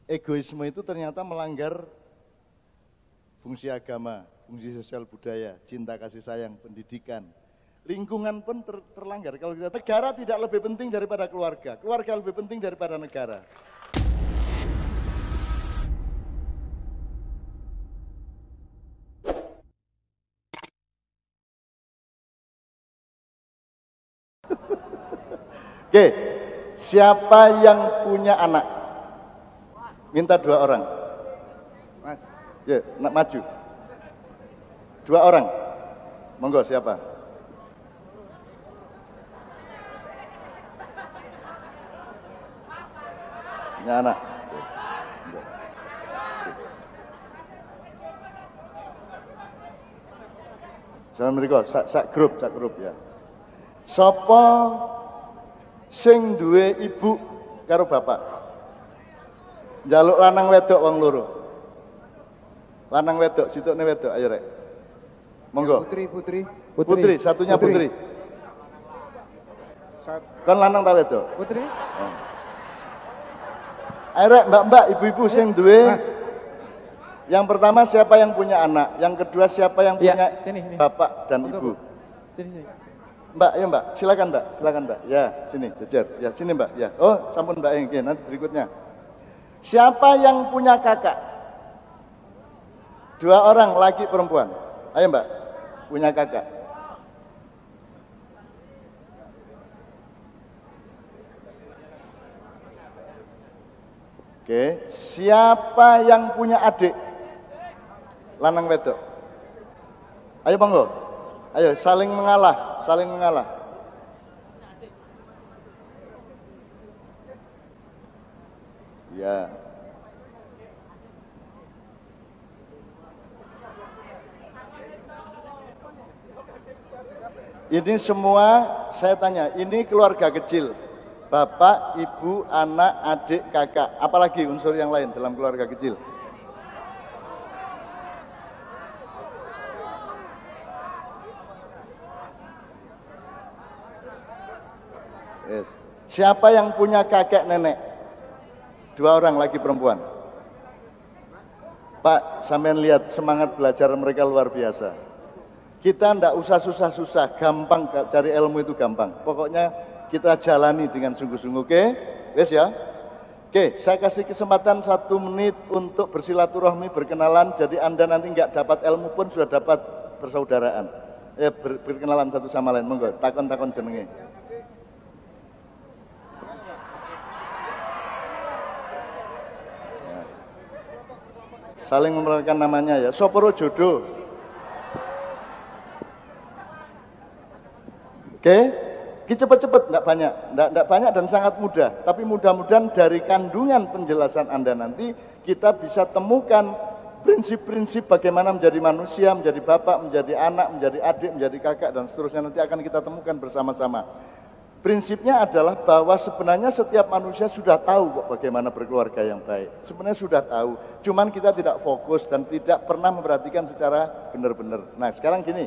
egoisme itu ternyata melanggar fungsi agama, fungsi sosial budaya, cinta kasih sayang, pendidikan. Lingkungan pun terlanggar. Kalau kita negara tidak lebih penting daripada keluarga, keluarga lebih penting daripada negara. Oke, siapa yang punya anak? Minta 2 orang. Mas, ya, nak maju. 2 orang. Monggo siapa? Punya anak. Assalamualaikum. Sak grup ya. Sopo sing duwe ibu karo bapak? Njaluk lanang wedok wong loro. Lanang wedok, situkne wedok, ayo rek. Monggo. Putri, satunya Putri. Kan lanang ta wedok? Putri. Oh. Ayo rek, mbak-mbak, ibu-ibu sing duwe. Yang pertama siapa yang punya anak? Yang kedua siapa yang punya sini. Bapak dan ibu? Sini. Mbak, ya Mbak, silakan Mbak, ya sini, jejer, ya sini Mbak, ya, oh sampun Mbak, yang nanti berikutnya. Siapa yang punya kakak? 2 orang, laki perempuan, ayo Mbak, punya kakak. Oke, siapa yang punya adik? Lanang wedok. Ayo monggo. Ayo saling mengalah. Ya. Ini semua saya tanya, ini keluarga kecil. Bapak, ibu, anak, adik, kakak. Apalagi unsur yang lain dalam keluarga kecil? Yes. Siapa yang punya kakek nenek? 2 orang lagi perempuan. Pak, sampean lihat semangat belajar mereka luar biasa. Kita ndak usah susah-susah, gampang cari ilmu itu gampang. Pokoknya kita jalani dengan sungguh-sungguh, oke? Wes ya. Oke, saya kasih kesempatan 1 menit untuk bersilaturahmi, berkenalan. Jadi Anda nanti nggak dapat ilmu pun sudah dapat persaudaraan. Berkenalan satu sama lain, monggo. Takon-takon jenenge. Saling memperkenalkan namanya ya. Soporo jodoh. Oke, cepet-cepet, enggak banyak dan sangat mudah. Tapi mudah-mudahan dari kandungan penjelasan Anda nanti kita bisa temukan prinsip-prinsip bagaimana menjadi manusia, menjadi bapak, menjadi anak, menjadi adik, menjadi kakak dan seterusnya nanti akan kita temukan bersama-sama. Prinsipnya adalah bahwa sebenarnya setiap manusia sudah tahu kok bagaimana berkeluarga yang baik. Sebenarnya sudah tahu, cuman kita tidak fokus dan tidak pernah memperhatikan secara benar-benar. Nah sekarang gini,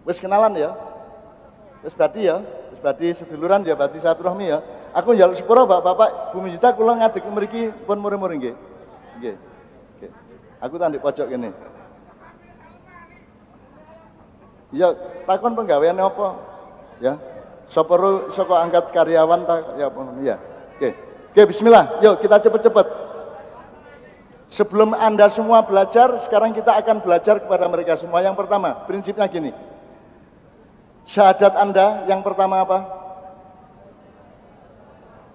wis kenalan ya, wis badi ya, wis badi seduluran ya, badi silaturahmi ya. Aku njaluk sepuro bapak-bapak, Bumi Juta kula ngadeg mriki pun murid-murid nggih. Nggih. Nggih. Aku tanduk pojok kene. Ya takon penggaweane apa? Ya, soporo soko angkat karyawan tak ya apa ya. Oke, bismillah. Yuk kita cepet-cepet. Sebelum Anda semua belajar, sekarang kita akan belajar kepada mereka semua. Yang pertama, prinsipnya gini. Syahadat Anda yang pertama apa?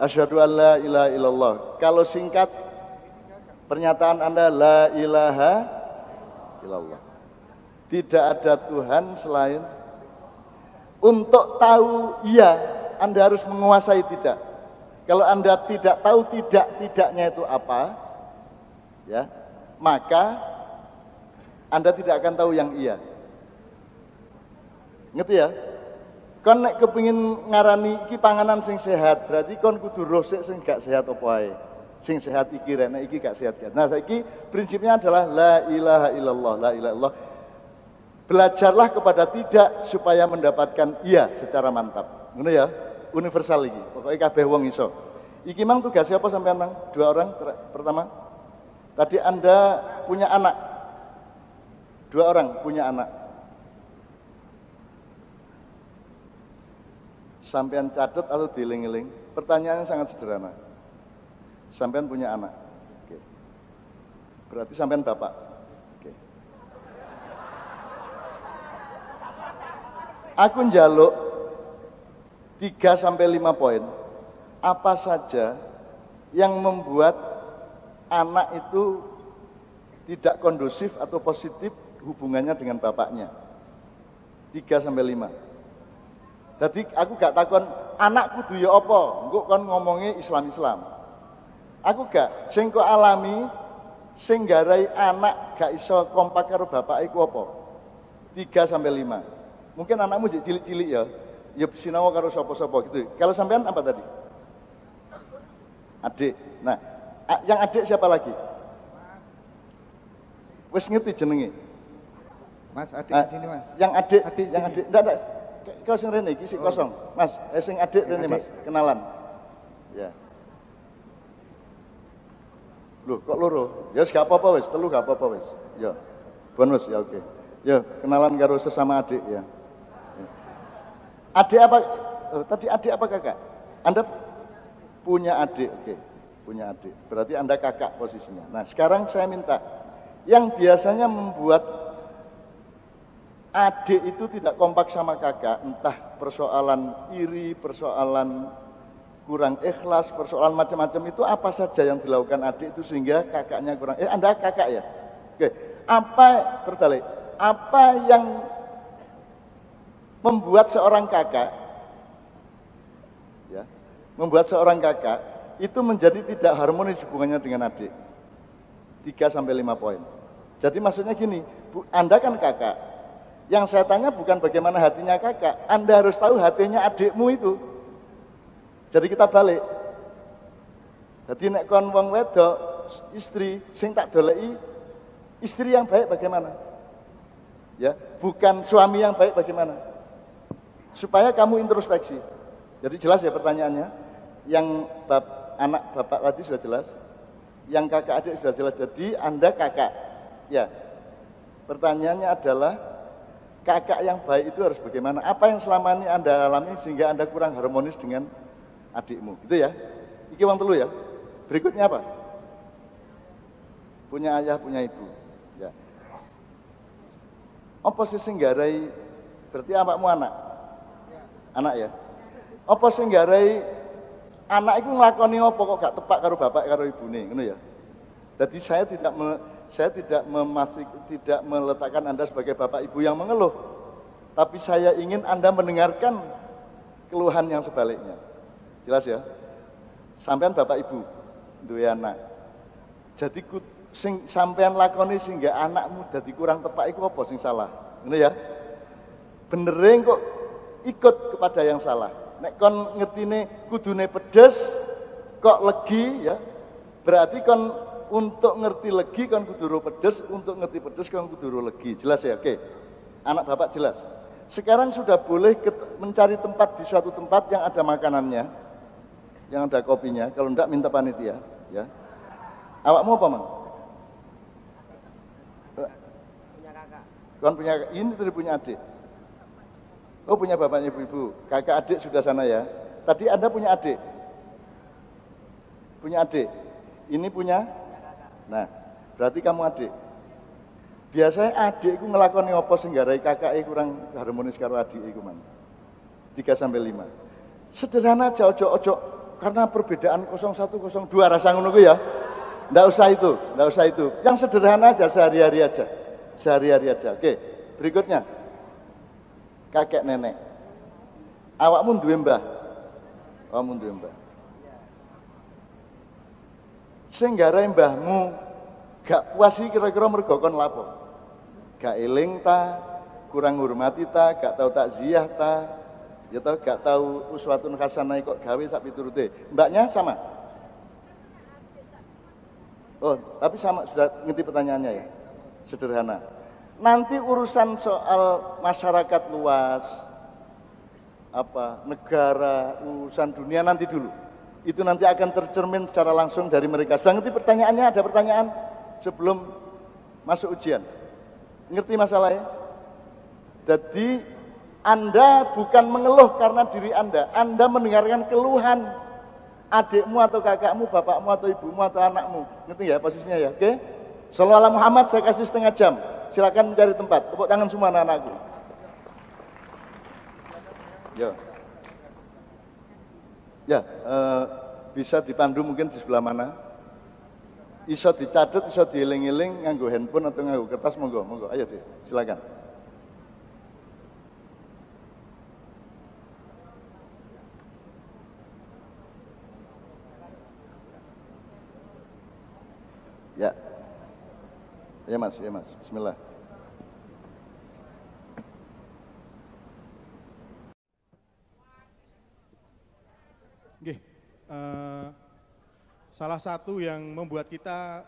Asyhadu an la ilaha illallah. Kalau singkat pernyataan Anda la ilaha illallah. Tidak ada Tuhan selain. Untuk tahu iya, Anda harus menguasai tidak. Kalau Anda tidak tahu tidaknya itu apa, ya, maka Anda tidak akan tahu yang iya. Ngerti ya? Kon nek kepengin ngarani iki panganan sing sehat, berarti kon kudu roh sing gak sehat apa ae. Sing sehat iki rek, nek iki gak sehat. Nah, saiki prinsipnya adalah la ilaha illallah, la ilaha illallah. Belajarlah kepada tidak supaya mendapatkan iya secara mantap. Ngono ya, universal iki. Pokoknya kabeh wong iso. Iki mang tugasnya apa sampean mang? 2 orang pertama. Tadi Anda punya anak. 2 orang punya anak. Sampean catat atau dieling-eling? Pertanyaannya sangat sederhana. Sampean punya anak. Oke. Berarti sampean bapak. Oke. Aku njaluk 3 sampai 5 poin. Apa saja yang membuat anak itu tidak kondusif atau positif hubungannya dengan bapaknya. 3 sampai 5. Jadi aku gak takon anak kudu ya apa, engko kon ngomongnya Islam. Aku gak, sing kok alami sing garai anak gak iso kompak karo bapak iku apa? 3 sampai 5. Mungkin anakmu cilik-cilik ya sinau karo sapa-sapa gitu. Kalau sampean apa tadi? Adik. Nah, yang adik siapa lagi? Wis ngerti jenenge? Mas, adik di sini, Mas. Yang adik. Enggak. Kau sing rene iki sik kosong. Mas, sing adik rene Mas, kenalan. Ya. Loh, kok loro? Ya gak apa-apa wis, 3 gak apa-apa wis. Ya. Bonus ya oke. Ya, kenalan karo sesama adik ya. Adik apa? Tadi adik apa kakak? Anda punya adik, oke. Punya adik. Berarti Anda kakak posisinya. Nah, sekarang saya minta yang biasanya membuat adik itu tidak kompak sama kakak, entah persoalan iri, persoalan kurang ikhlas, persoalan macam-macam itu apa saja yang dilakukan adik itu sehingga kakaknya kurang. Anda kakak ya? Oke. Apa yang membuat seorang kakak ya, membuat seorang kakak itu menjadi tidak harmonis hubungannya dengan adik? 3 sampai 5 poin. Jadi maksudnya gini, Anda kan kakak. Yang saya tanya bukan bagaimana hatinya kakak, Anda harus tahu hatinya adikmu itu. Jadi kita balik. Jadi nek kon wong wedok istri sing tak doleki istri yang baik bagaimana? Ya, bukan suami yang baik bagaimana? Supaya kamu introspeksi. Jadi jelas ya pertanyaannya. Yang anak bapak tadi sudah jelas. Yang kakak adik sudah jelas. Jadi Anda kakak. Ya. Pertanyaannya adalah kakak yang baik itu harus bagaimana? Apa yang selama ini Anda alami sehingga Anda kurang harmonis dengan adikmu? Gitu ya. Iki wong telu ya. Berikutnya apa? Punya ayah, punya ibu. Ya. Apa sih sing garai? Berarti anakmu anak? Anak ya. Apa sing garai anak iku nglakoni apa kok gak tepak karo bapak karo ibune, ngono ya. Jadi saya tidak meletakkan Anda sebagai bapak ibu yang mengeluh. Tapi saya ingin Anda mendengarkan keluhan yang sebaliknya. Jelas ya? Sampean bapak ibu duwe anak. Jadi sing sampean lakoni sehingga anakmu dadi kurang tepak iku apa sing salah? Ngono ya? Benere kok ikut kepada yang salah. Nek kon ngertine kudune pedes kok legi ya. Berarti kon untuk ngerti legi kon kudu pedes, untuk ngerti pedes kon kudu legi. Jelas ya? Oke. Anak bapak jelas. Sekarang sudah boleh mencari tempat di suatu tempat yang ada makanannya, yang ada kopinya. Kalau enggak minta panitia, ya. Awakmu apa, Mang? Punya kakak. Kon punya ini tadi punya adik. Oh, punya bapaknya ibu-ibu. Kakak adik sudah sana ya. Tadi Anda punya adik. Punya adik. Ini punya. Nah, berarti kamu adik. Biasanya adik itu ngelakoni apa sing garai kakake kurang harmonis karo adik iku man. 3 sampai 5. Sederhana aja ojo karena perbedaan 0102 rasa ngono ku ya. Ndak usah itu. Yang sederhana aja sehari-hari aja. Oke, berikutnya. Kakek nenek. Awakmu duwe mbah. Awakmu duwe mbah. Sing garai mbahmu gak puas iki kira-kira mergo kon lapo? Gak eling ta, kurang hormati ta, gak tahu takziah ta, ya tau gak tahu uswatun hasanah kok gawe sak piturute. Mbaknya sama? Oh, tapi sama sudah ngerti pertanyaannya ya. Sederhana. Nanti urusan soal masyarakat luas, negara, urusan dunia nanti dulu. itu nanti akan tercermin secara langsung dari mereka. Sudah ngerti pertanyaannya? Ada pertanyaan sebelum masuk ujian? Ngerti masalahnya? Jadi Anda bukan mengeluh karena diri Anda mendengarkan keluhan adikmu atau kakakmu, bapakmu atau ibumu atau anakmu. Ngerti ya posisinya ya? Oke? Shallallahu ala Muhammad, saya kasih setengah jam. Silakan mencari tempat. Tepuk tangan semua anak-anakku. Ya. Ya, bisa dipandu mungkin di sebelah mana? Iso dicatat, iso dieling-eling nganggo handphone atau nganggo kertas, monggo, monggo. Ayo deh, silakan. Ya. Ya Mas, ya Mas. Bismillah. Oke, salah satu yang membuat kita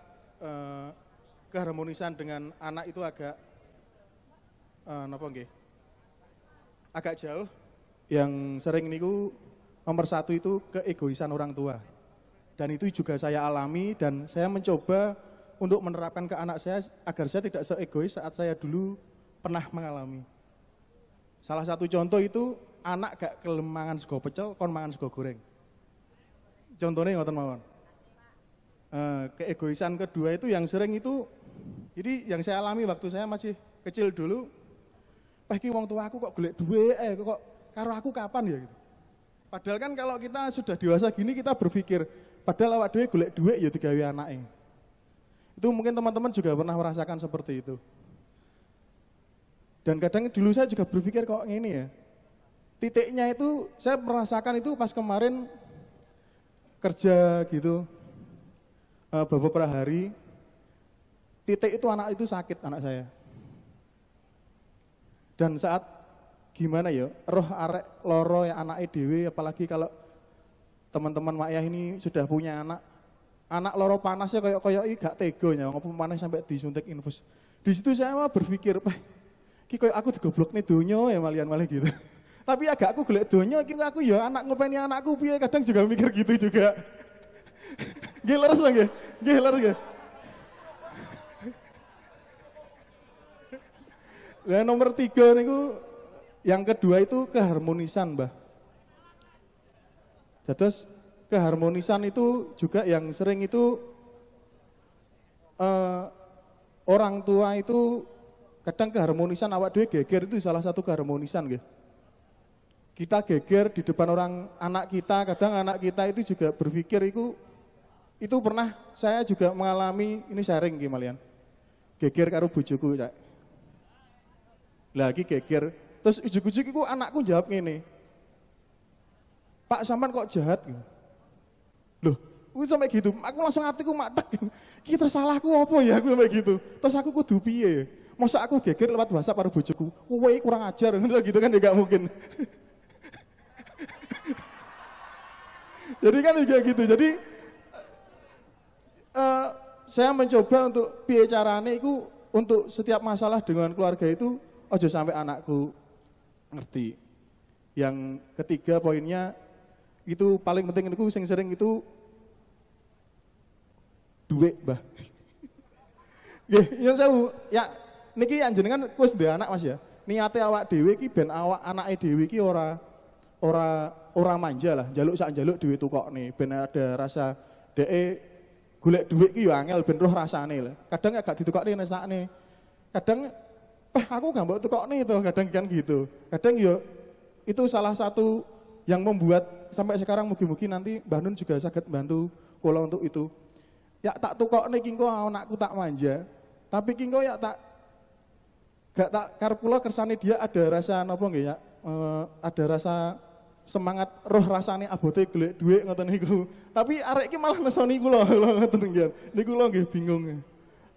keharmonisan dengan anak itu agak agak jauh. Yang sering niku nomor satu itu keegoisan orang tua. Dan itu juga saya alami dan saya mencoba untuk menerapkan ke anak saya agar saya tidak seegois saat saya dulu pernah mengalami. Salah satu contoh itu anak gak kelem mangan sego pecel, kon mangan sego goreng. Contohnya ngoten mawon. Keegoisan kedua itu yang sering itu, jadi yang saya alami waktu saya masih kecil dulu, iki wong tua aku kok golek duwe, kok karo aku kapan ya gitu. Padahal kan kalau kita sudah dewasa gini kita berpikir, padahal awak dhewe golek duit ya digawe anake. Itu mungkin teman-teman juga pernah merasakan seperti itu. Dan kadang dulu saya juga berpikir kok ngene ya. Titiknya itu saya merasakan itu pas kemarin kerja gitu. Beberapa hari titik itu anak itu sakit, anak saya. Dan saat gimana ya, roh arek loro ya anake dhewe, apalagi kalau teman-teman Mak Yah ini sudah punya anak loro panasnya kayak gak tega nya, ngapa panas sampai disuntik infus. Di situ saya mah berpikir, ki koyo aku digoblokne donya ya malian-malih gitu. Tapi agak aku golek donya iki aku ya anak ngopeni anakku piye, kadang juga mikir gitu juga. Nggih leres nggih? Nggih leres nggih. Nah, nomor 3 niku yang kedua itu keharmonisan, Mbah. Terus keharmonisan itu juga yang sering itu orang tua itu kadang keharmonisan awak dhewe geger itu salah satu keharmonisan nggih. Kita geger di depan orang anak kita, kadang anak kita itu juga berpikir itu pernah saya juga mengalami ini sharing nggih malian. Geger karo bojoku cak. Lagi geger terus ujuk-ujuk iku anakku jawab ngene. Pak sampean kok jahat gitu. Loh, wis sampai gitu. Aku langsung hatiku matek. Iki terus salahku apa ya aku sampai gitu. Terus aku kudu piye? Masa aku geger lewat WhatsApp karo bojoku. Kowe kurang ajar gitu kan ya gak mungkin. Jadi kan kayak gitu. Jadi saya mencoba untuk piye carane iku untuk setiap masalah dengan keluarga itu ojo sampai anakku ngerti. Yang ketiga poinnya itu paling penting itu sing sering itu duit, Mbah. Nggih, yen sewu, ya niki anjenengan wis duwe anak Mas ya. Niate awak dhewe iki ben awak anake dhewe iki ora manja lah, njaluk sak njaluk dhewe tukokne, ben ada rasa dheke golek dhuwit ki yo angel ben roh rasane lah. Kadang gak ditukokne nesakne. Kadang aku gak mbok tukokne to, kadang kan gitu. Kadang yo itu salah satu yang membuat sampai sekarang mugi-mugi nanti Mbah Nun juga saged bantu kula untuk itu. Ya tak tukokne ki engko anakku tak manja, tapi ki engko ya tak gak tak karep kula kersane dia ada rasa napa nggih ya, ada rasa semangat roh rasane abote golek dhuwit ngoten niku. Tapi arek iki malah nesoni kula ngoten nggih. Niku kula nggih bingung.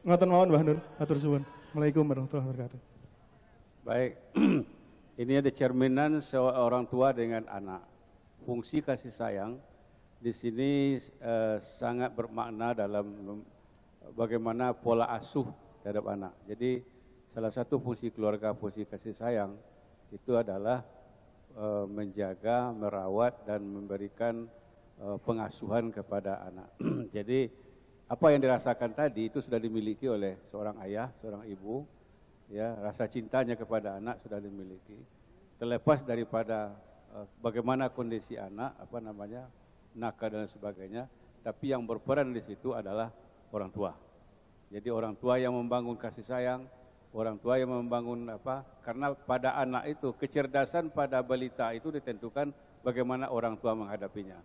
Ngoten mawon Mbah Nun, matur suwun. Assalamualaikum warahmatullahi wabarakatuh. Baik. Ini ada cerminan seorang tua dengan anak. Fungsi kasih sayang di sini sangat bermakna dalam bagaimana pola asuh terhadap anak. Jadi salah satu fungsi keluarga, fungsi kasih sayang itu adalah menjaga, merawat dan memberikan pengasuhan kepada anak. Jadi apa yang dirasakan tadi itu sudah dimiliki oleh seorang ayah, seorang ibu, ya, rasa cintanya kepada anak sudah dimiliki. Terlepas daripada bagaimana kondisi anak, nakal dan sebagainya, tapi yang berperan di situ adalah orang tua. Jadi orang tua yang membangun kasih sayang, orang tua yang membangun karena pada anak itu kecerdasan pada balita itu ditentukan bagaimana orang tua menghadapinya.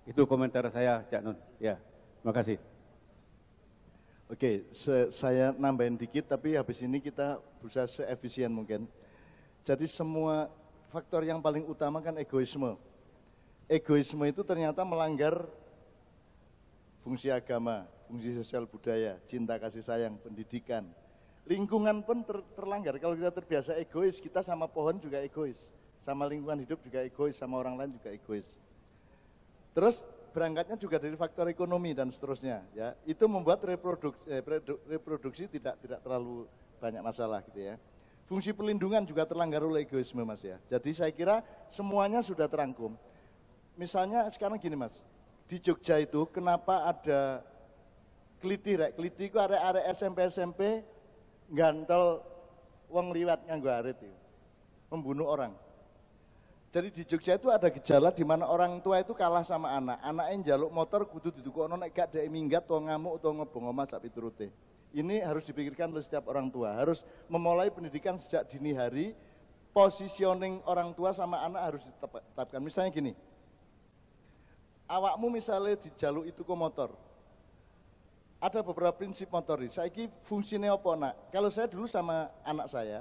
Itu komentar saya, Cak Nun. Ya, terima kasih. Oke, saya nambahin dikit, tapi habis ini kita berusaha seefisien mungkin. Jadi semua faktor yang paling utama kan egoisme. Egoisme itu ternyata melanggar fungsi agama, fungsi sosial budaya, cinta kasih sayang, pendidikan. Lingkungan pun terlanggar. Kalau kita terbiasa egois, kita sama pohon juga egois. Sama lingkungan hidup juga egois, sama orang lain juga egois. Terus berangkatnya juga dari faktor ekonomi dan seterusnya, ya. Itu membuat reproduksi tidak terlalu banyak masalah gitu ya. Fungsi pelindungan juga terlanggar oleh egoisme, Mas ya. Jadi saya kira semuanya sudah terangkum. Misalnya sekarang gini, Mas. Di Jogja itu kenapa ada kliti itu arek-arek SMP gantol wong liwat nganggo arit itu. Membunuh orang. Jadi di Jogja itu ada gejala di mana orang tua itu kalah sama anak. Anaknya njaluk motor kudu didukokno nek gak dhek minggat utawa ngamuk utawa ngebong omah sak piturute. Ini harus dipikirkan oleh setiap orang tua. Harus memulai pendidikan sejak dini hari. Positioning orang tua sama anak harus ditetapkan. Misalnya gini. Awakmu misalnya dijaluk itu ke motor. Ada beberapa prinsip motor ini. Saiki fungsinya apa, Nak? Kalau saya dulu sama anak saya,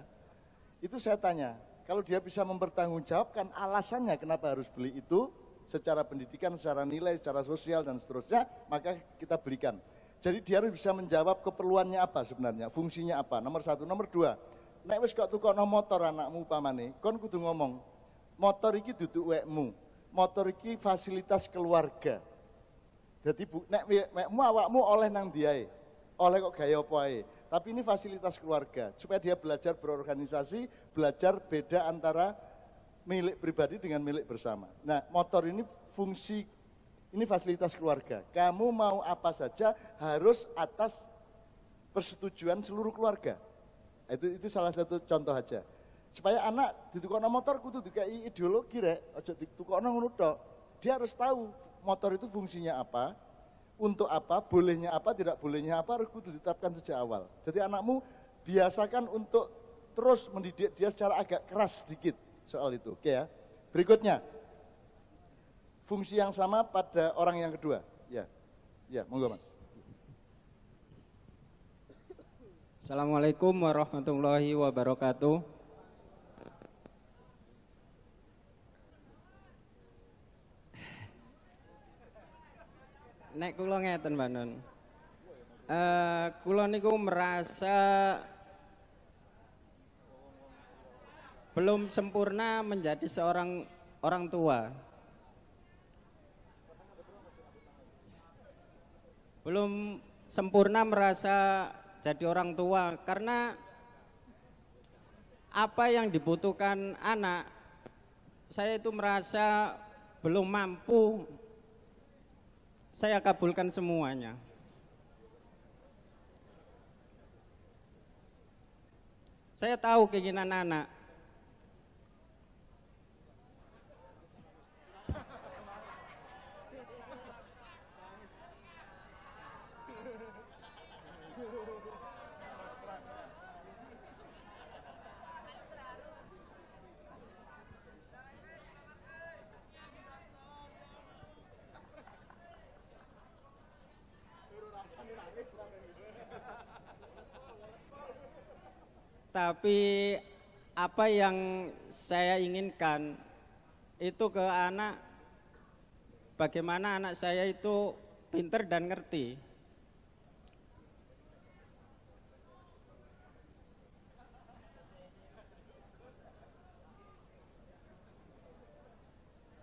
itu saya tanya, kalau dia bisa mempertanggungjawabkan alasannya kenapa harus beli itu, secara pendidikan, secara nilai, secara sosial, dan seterusnya, maka kita belikan. Jadi dia harus bisa menjawab keperluannya apa sebenarnya, fungsinya apa, nomor satu. Nomor dua, nek wis kok tukokno motor anakmu upamane, kon kudu ngomong, motor iki duduk wekmu, motor iki fasilitas keluarga. Jadi nek wekmu awakmu oleh nang diae, oleh kok gaya apa ae. Tapi ini fasilitas keluarga, supaya dia belajar berorganisasi, belajar beda antara milik pribadi dengan milik bersama. Nah, motor ini fungsi, ini fasilitas keluarga. Kamu mau apa saja harus atas persetujuan seluruh keluarga. Itu salah satu contoh aja. Supaya anak ditukokno motor kudu dikai ideologi rek, aja ditukokno ngono tok. Dia harus tahu motor itu fungsinya apa. Untuk apa, bolehnya apa, tidak bolehnya apa, harus kudu ditetapkan sejak awal. Jadi anakmu biasakan untuk terus mendidik dia secara agak keras sedikit soal itu. Oke ya. Berikutnya, fungsi yang sama pada orang yang kedua. Ya, monggo Mas. Assalamualaikum warahmatullahi wabarakatuh. Nek kula ngeten Mbak Nun. Kula niku merasa belum sempurna menjadi seorang orang tua. Belum sempurna merasa jadi orang tua karena apa yang dibutuhkan anak saya itu merasa belum mampu saya kabulkan semuanya. Saya tahu keinginan anak. Tapi apa yang saya inginkan itu ke anak, bagaimana anak saya itu pinter dan ngerti.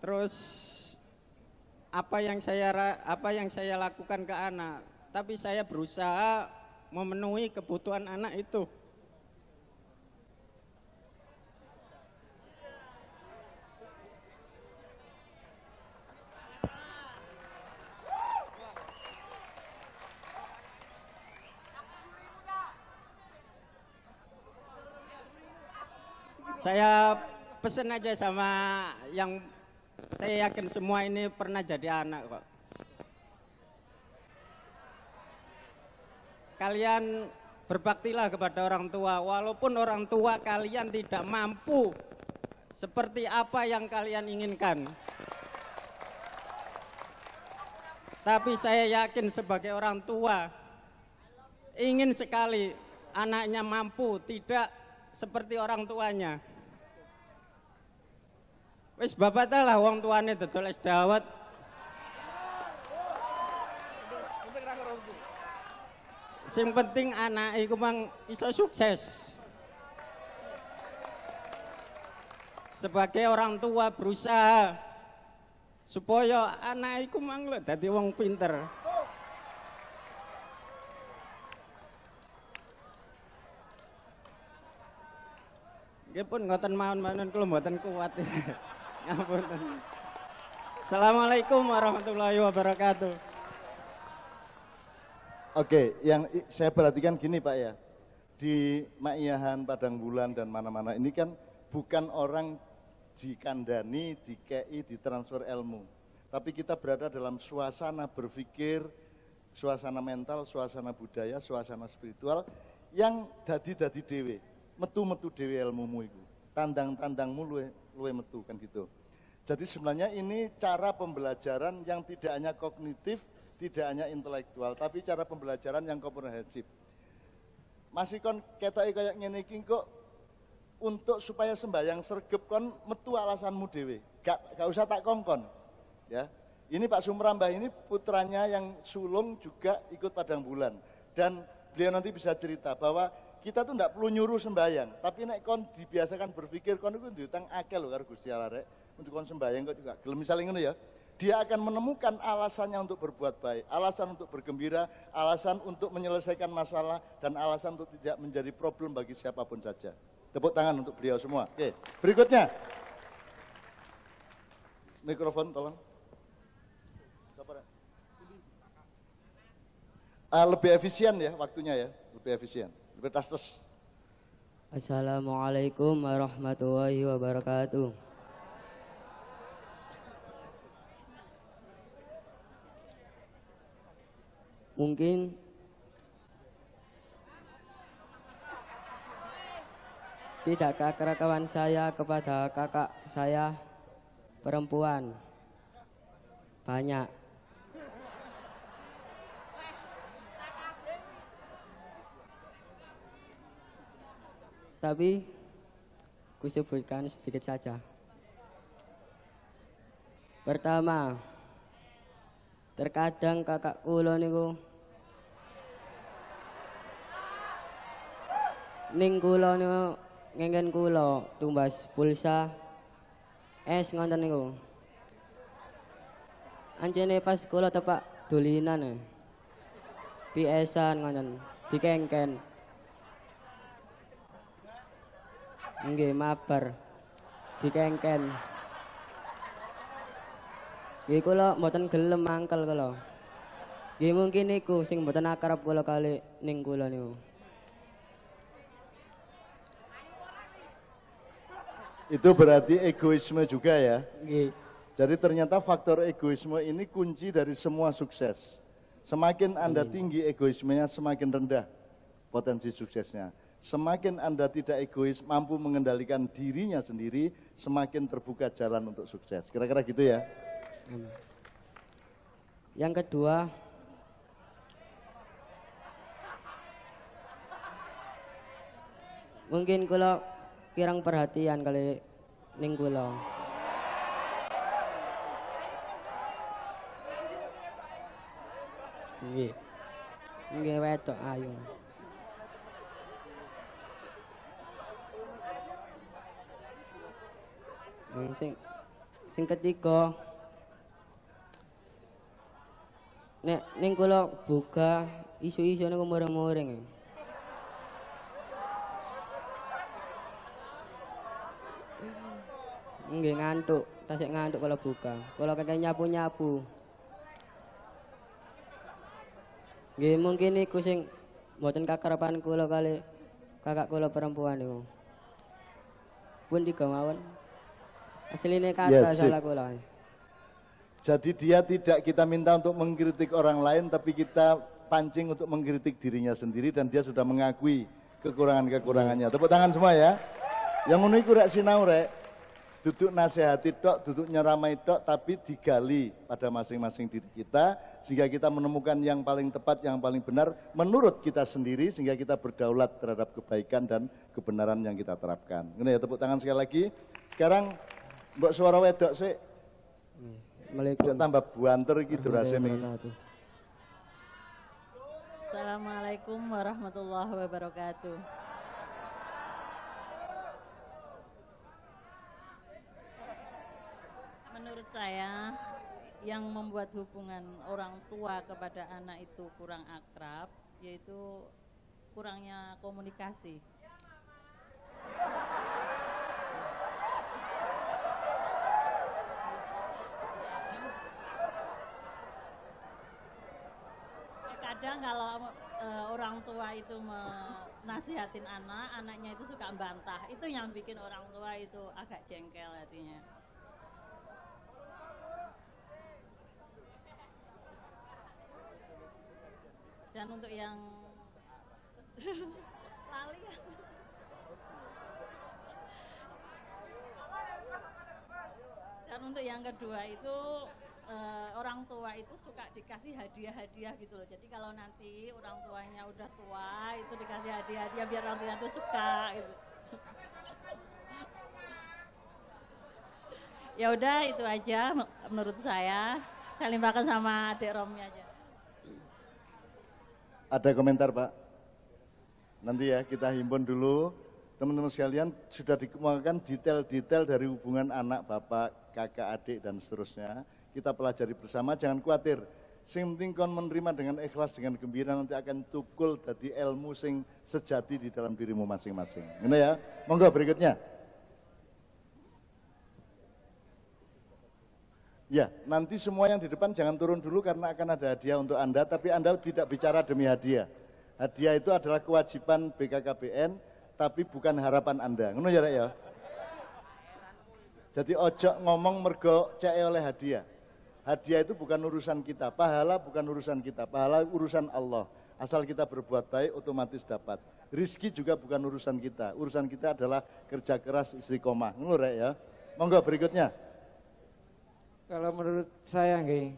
Terus apa yang saya lakukan ke anak, tapi saya berusaha memenuhi kebutuhan anak itu. Saya pesen aja sama yang saya yakin semua ini pernah jadi anak kok. Kalian berbaktilah kepada orang tua, walaupun orang tua kalian tidak mampu seperti apa yang kalian inginkan. Tapi saya yakin sebagai orang tua, ingin sekali anaknya mampu, tidak seperti orang tuanya. Wis bapak lah wong tuane dodol es dawet. Sing penting anak iku mang iso sukses. Sebagai orang tua berusaha supaya anak iku mang dadi wong pinter. Nggih pun ngoten mawon-mawon kula mboten kuat. Ngapunten. Assalamualaikum warahmatullahi wabarakatuh. Oke, yang saya perhatikan gini Pak ya, di Ma'iyahan, Padang Bulan dan mana-mana ini kan bukan orang dikandani, dikei, ditransfer ilmu. Tapi kita berada dalam suasana berpikir, suasana mental, suasana budaya, suasana spiritual yang dadi dewe, metu dewe ilmumu itu, tandang-tandangmu luwe metu kan gitu. Jadi sebenarnya ini cara pembelajaran yang tidak hanya kognitif, tidak hanya intelektual, tapi cara pembelajaran yang komprehensif. Masih kon ketoke kayak ngene iki kok untuk supaya sembahyang sregep kon metu alasanmu dewe. Gak usah tak kongkon. Ya. Ini Pak Sumrambah ini putranya yang sulung juga ikut Padang Bulan dan beliau nanti bisa cerita bahwa kita tuh enggak perlu nyuruh sembahyang, tapi nek kon dibiasakan berpikir kon iku diutang akeh lho karo Gusti Allah rek. Untuk kon sembahyang kok juga gelem misalnya ngono ya. Dia akan menemukan alasannya untuk berbuat baik, alasan untuk bergembira, alasan untuk menyelesaikan masalah, dan alasan untuk tidak menjadi problem bagi siapapun saja. Tepuk tangan untuk beliau semua. Oke, berikutnya. Mikrofon tolong. Lebih efisien ya waktunya ya, lebih efisien, lebih tas. Assalamualaikum warahmatullahi wabarakatuh. Mungkin tidak keakraban saya kepada kakak saya perempuan banyak. Tapi kusebutkan sedikit saja. Pertama, terkadang kakak kula niku ning kula niku ngengken kula tumbas pulsa es ngonten niku. Anjene pas kula tepak dolinan PS-an ngonten dikengken. Nggih mabar dikengken. Nggih kula mboten gelem mangkel kula. Nggih mungkin niku sing mboten akrab kula kali ning kula niku. Itu berarti egoisme juga ya. Nggih. Jadi ternyata faktor egoisme ini kunci dari semua sukses. Semakin Anda tinggi egoismenya, semakin rendah potensi suksesnya. Semakin Anda tidak egois, mampu mengendalikan dirinya sendiri, semakin terbuka jalan untuk sukses. Kira-kira gitu ya. Yang kedua, mungkin kula kirang perhatian kali ning kula. Nggih. Nggih wedok ayu. Sing ketiga, nek ning kula buka isu-isu niku mureng-mureng. Nggih ngantuk, tasik ngantuk kalau buka. Kalau kakek nyapu-nyapu. Nggih mungkin iku sing mboten kakerepan kula kali kakak kula perempuan niku. pun digawon. Asline Ya, kata sip. salah kula. Jadi dia tidak kita minta untuk mengkritik orang lain, tapi kita pancing untuk mengkritik dirinya sendiri dan dia sudah mengakui kekurangan-kekurangannya. Tepuk tangan semua ya. Yang ngono iku rek sinau rek. Duduk nasihati tok, duduk nyeramai tok, tapi digali pada masing-masing diri kita sehingga kita menemukan yang paling tepat, yang paling benar menurut kita sendiri sehingga kita berdaulat terhadap kebaikan dan kebenaran yang kita terapkan. Ini ya, tepuk tangan sekali lagi. Sekarang mbok suara wedok sih. Assalamualaikum. Cok tambah buanter iki durase ming. Assalamualaikum warahmatullahi wabarakatuh. Menurut saya, yang membuat hubungan orang tua kepada anak itu kurang akrab, yaitu kurangnya komunikasi. Kadang kalau orang tua itu menasihatin anak, anaknya itu suka bantah. Itu yang bikin orang tua itu agak jengkel hatinya. Dan untuk yang lali ya. Dan untuk yang kedua itu orang tua itu suka dikasih hadiah-hadiah gitu loh. Jadi kalau nanti orang tuanya udah tua itu dikasih hadiah-hadiah biar orang tuanya itu suka gitu. Ya udah itu aja menurut saya. Saya limpahkan sama Adik Romi aja. Ada komentar Pak? Nanti ya kita himpun dulu. Teman-teman sekalian sudah dikemukakan detail-detail dari hubungan anak, bapak, kakak, adik dan seterusnya. Kita pelajari bersama, jangan khawatir. Sing penting kon menerima dengan ikhlas, dengan gembira nanti akan tukul dari ilmu sing sejati di dalam dirimu masing-masing. Ini ya, monggo berikutnya. Ya, nanti semua yang di depan jangan turun dulu karena akan ada hadiah untuk Anda, tapi Anda tidak bicara demi hadiah. Hadiah itu adalah kewajiban BKKBN, tapi bukan harapan Anda. Ngono ya, Rek ya. Jadi ojo ngomong mergo cek oleh hadiah. Hadiah itu bukan urusan kita, pahala bukan urusan kita, pahala urusan Allah. Asal kita berbuat baik otomatis dapat. Rizki juga bukan urusan kita adalah kerja keras istiqomah. Ngono Rek ya. Monggo berikutnya. Kalau menurut saya nggih.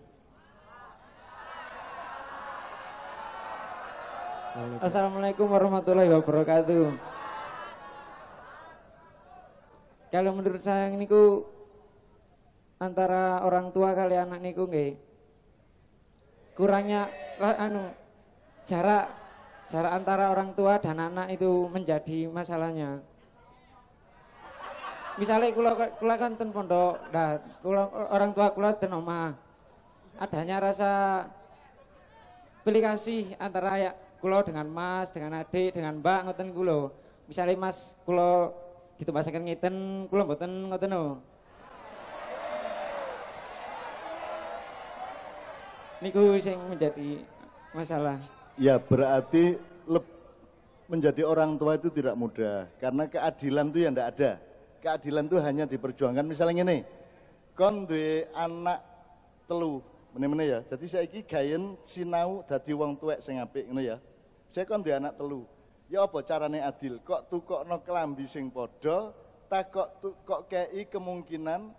Assalamualaikum warahmatullahi wabarakatuh. Kalau menurut saya niku antara orang tua kali anak niku nggih. Kurangnya jarak antara orang tua dan anak itu menjadi masalahnya. Misalnya kula kan ten pondok, orang tua kula ten omah. Adanya rasa pilih kasih antara ya kula dengan mas, dengan adik, dengan mbak ngoten kula. Misalnya mas kula ditumbasaken ngiten, kula mboten ngoten no. Niku sing menjadi masalah. Ya berarti menjadi orang tua itu tidak mudah karena keadilan itu ya ndak ada. Keadilan itu hanya diperjuangkan misalnya ini, kon duwe anak telu, meneh-meneh ya. Jadi saiki gayen sinau dadi wong tuwek sing apik ngono ya. Saya kon duwe anak telu. Ya apa carane adil? Kok tukokno klambi sing padha, tak kok kei kemungkinan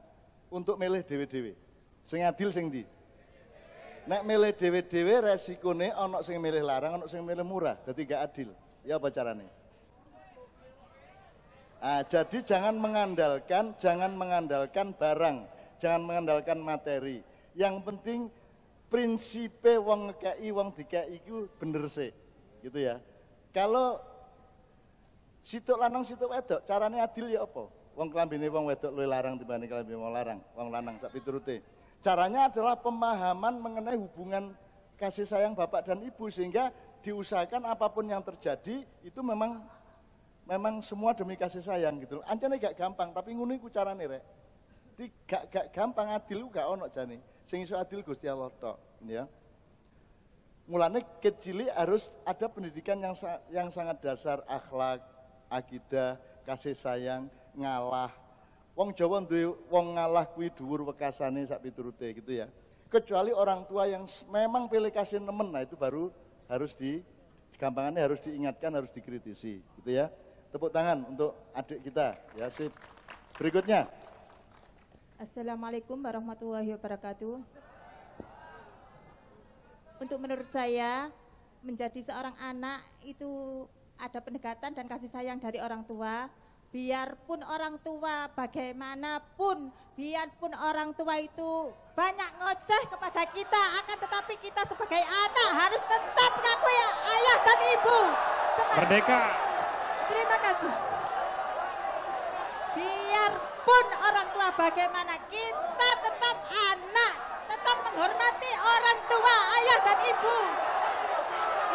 untuk milih dhewe-dhewe. Sing adil sing ndi? Nek milih dhewe-dhewe resikone ana sing milih larang, ana sing milih murah. Dadi gak adil. Ya apa carane? Jadi jangan mengandalkan barang, jangan mengandalkan materi. Yang penting prinsipe wong ngekei, wong dikei iku bener sih, gitu ya. Kalau situk lanang situk wedok, carane adil ya apa? Wong klambine wong wedok luwih larang dibanding klambine wong lanang sak piturute. Caranya adalah pemahaman mengenai hubungan kasih sayang bapak dan ibu sehingga diusahakan apapun yang terjadi itu memang semua demi kasih sayang gitu. Ancane gak gampang, tapi ngono iku carane rek. Gak gampang adil gak ono jane. Sing iso adil Gusti Allah tok, ya. Mulane kecil harus ada pendidikan yang sangat dasar, akhlak, akidah, kasih sayang. ngalah. Wong Jawa duwe wong ngalah kuwi dhuwur wekasane sak piturute gitu ya. Kecuali orang tua yang memang pilih kasih nemen, nah itu baru harus gampangannya harus diingatkan, harus dikritisi gitu ya. Tepuk tangan untuk adik kita ya. Sip. Berikutnya. Assalamualaikum warahmatullahi wabarakatuh. Untuk menurut saya, menjadi seorang anak itu ada pendekatan dan kasih sayang dari orang tua. Biarpun orang tua bagaimanapun, biarpun orang tua itu banyak ngoceh kepada kita, akan tetapi kita sebagai anak harus tetap mengakui ayah dan ibu. Merdeka. Terima kasih. Biarpun orang tua bagaimana, kita tetap anak, tetap menghormati orang tua, ayah dan ibu.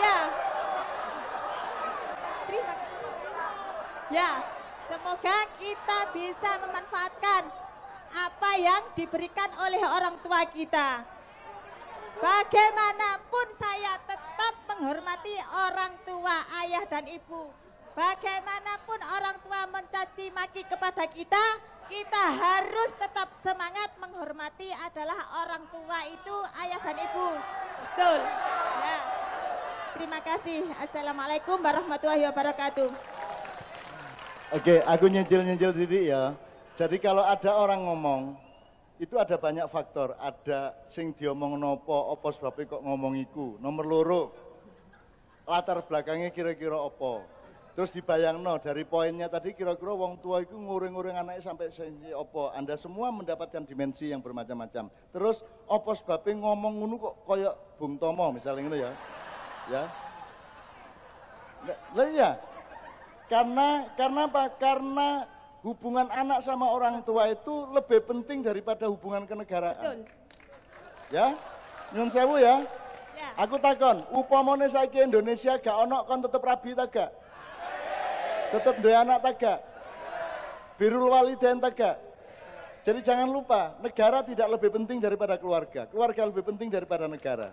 Ya. Terima kasih. Ya. Semoga kita bisa memanfaatkan apa yang diberikan oleh orang tua kita. Bagaimanapun saya tetap menghormati orang tua, ayah dan ibu. Bagaimanapun orang tua mencaci maki kepada kita, kita harus tetap semangat menghormati adalah orang tua itu, ayah dan ibu. Betul. Ya. Terima kasih. Assalamualaikum warahmatullahi wabarakatuh. Oke, aku nyinjil-nyinjil sedikit ya. Jadi kalau ada orang ngomong, itu ada banyak faktor. Ada sing diomong nopo, opo sebabnya kok ngomong iku. Nomor loro, latar belakangnya kira-kira opo. Terus dibayangno dari poinnya tadi kira-kira wong tua itu nguring-nguring anaknya sampai senji opo. Anda semua mendapatkan dimensi yang bermacam-macam. Terus opo sebabnya ngomong ngono kok koyok Bung Tomo misalnya gitu ya. Ya. Lah iya. Karena apa? Karena hubungan anak sama orang tua itu lebih penting daripada hubungan kenegaraan. Betul. Ya, nyun sewu ya. Ya. Aku takon, upamane saiki Indonesia gak ono kon tetep rabi ta gak? Tetep duwe anak ta gak? Birrul walidain ta gak? Jadi jangan lupa, negara tidak lebih penting daripada keluarga. Keluarga lebih penting daripada negara.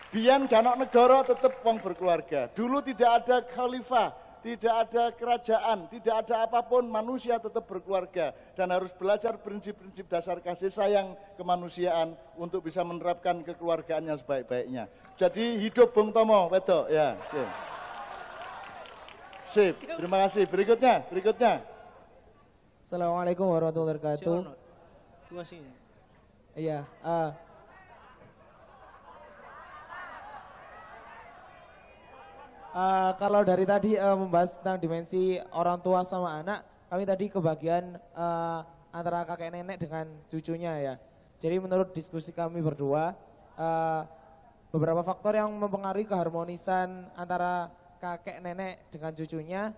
Biyen gak ono negara tetep wong berkeluarga. Dulu tidak ada khalifah, tidak ada kerajaan, tidak ada apapun, manusia tetap berkeluarga dan harus belajar prinsip-prinsip dasar kasih sayang kemanusiaan untuk bisa menerapkan kekeluargaannya sebaik-baiknya. Jadi hidup Bung Tomo, wedok ya. Oke. Sip, terima kasih. Berikutnya. Assalamualaikum warahmatullahi wabarakatuh. Iya, kalau dari tadi membahas tentang dimensi orang tua sama anak, kami tadi kebagian antara kakek nenek dengan cucunya ya. Jadi menurut diskusi kami berdua, beberapa faktor yang mempengaruhi keharmonisan antara kakek nenek dengan cucunya,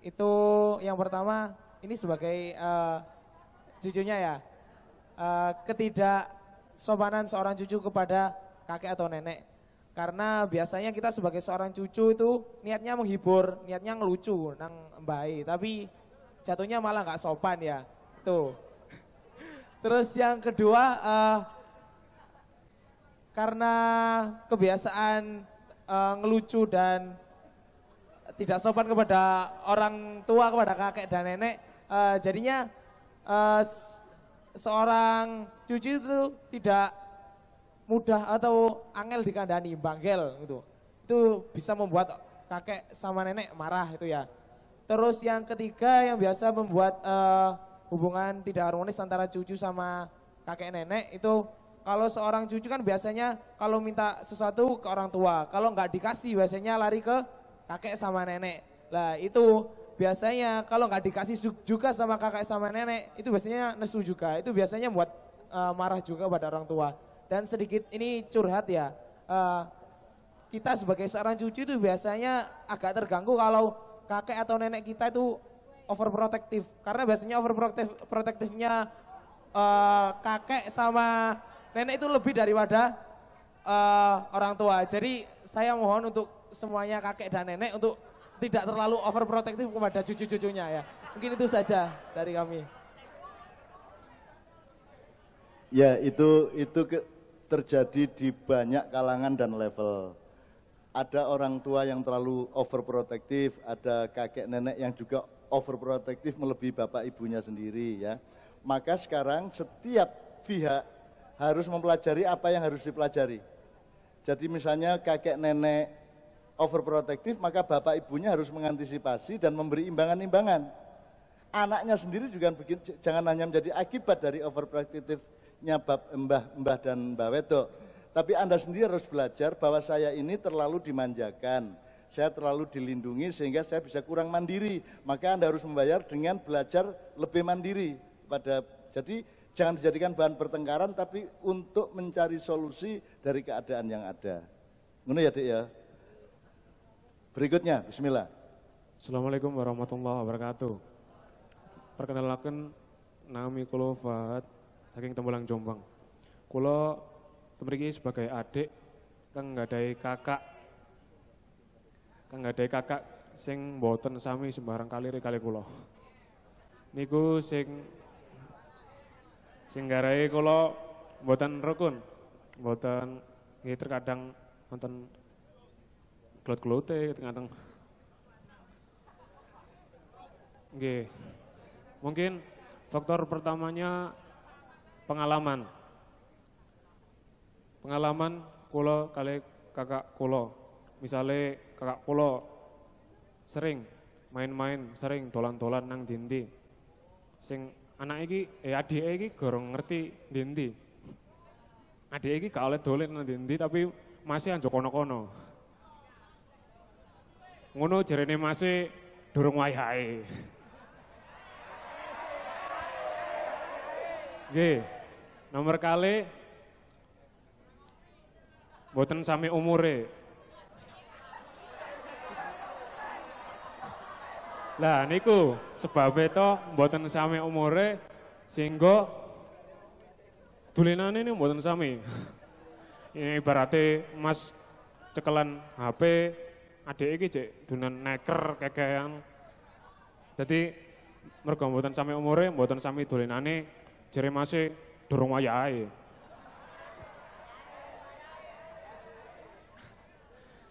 itu yang pertama, ini sebagai cucunya ya, ketidaksopanan seorang cucu kepada kakek atau nenek. Karena biasanya kita sebagai seorang cucu itu niatnya menghibur, niatnya ngelucu nang mbae, tapi jatuhnya malah nggak sopan ya. Tuh. Terus yang kedua, karena kebiasaan ngelucu dan tidak sopan kepada orang tua, kepada kakek dan nenek, jadinya seorang cucu itu tidak mudah atau angel dikandani, banggel gitu. Itu bisa membuat kakek sama nenek marah itu ya. Terus yang ketiga yang biasa membuat hubungan tidak harmonis antara cucu sama kakek nenek itu, kalau seorang cucu kan biasanya kalau minta sesuatu ke orang tua, kalau nggak dikasih biasanya lari ke kakek sama nenek. Lah itu biasanya kalau nggak dikasih juga sama kakek sama nenek, itu biasanya nesu juga. Itu biasanya membuat marah juga pada orang tua. Dan sedikit ini curhat ya, kita sebagai seorang cucu itu biasanya agak terganggu kalau kakek atau nenek kita itu overprotective. Karena biasanya overprotectivenya kakek sama nenek itu lebih daripada orang tua. Jadi saya mohon untuk semuanya kakek dan nenek untuk tidak terlalu overprotective kepada cucu-cucunya ya. Mungkin itu saja dari kami. Ya itu terjadi di banyak kalangan dan level. Ada orang tua yang terlalu overprotective, ada kakek nenek yang juga overprotective melebihi bapak ibunya sendiri ya. Maka sekarang setiap pihak harus mempelajari apa yang harus dipelajari. Jadi misalnya kakek nenek overprotective, maka bapak ibunya harus mengantisipasi dan memberi imbangan-imbangan. Anaknya sendiri juga jangan hanya menjadi akibat dari overprotective-nya mbah dan mbah wedok. Tapi Anda sendiri harus belajar bahwa saya ini terlalu dimanjakan, saya terlalu dilindungi sehingga saya bisa kurang mandiri. Maka Anda harus membayar dengan belajar lebih mandiri. Jadi jangan dijadikan bahan pertengkaran, tapi untuk mencari solusi dari keadaan yang ada. Ngono ya Dek ya. Berikutnya, bismillah. Assalamualaikum warahmatullahi wabarakatuh. Perkenalkan nami kulo Fahad saking Tembulang Jombang. Kulo mriki sebagai adik kang nggadahi kakak sing mboten sami sembarang kalire kali kulo. Niku sing garai kulo mboten rukun, mboten nggih terkadang wonten gelut-gelute tengah-tengah. Nggih. Mungkin faktor pertamanya pengalaman. Pengalaman kulo kali kakak kulo. Misalnya kakak kulo sering main-main, sering dolan-dolan nang dindi. Sing anak iki, adik iki gorong ngerti dindi. Adik iki gak oleh dolen nang dindi tapi masih anjo kono-kono. Ngono jarene masih durung wayahe. Nggih. Nomor kali mboten sami umure. Lah niku sebabnya to mboten sami umure sehingga dolenane ini mboten sami. Ini ibaratnya Mas cekelan HP, adik iki cek dunan neker kekean. Jadi mergo mboten sami umure, mboten sami dolenane, jare masih durung wayahe.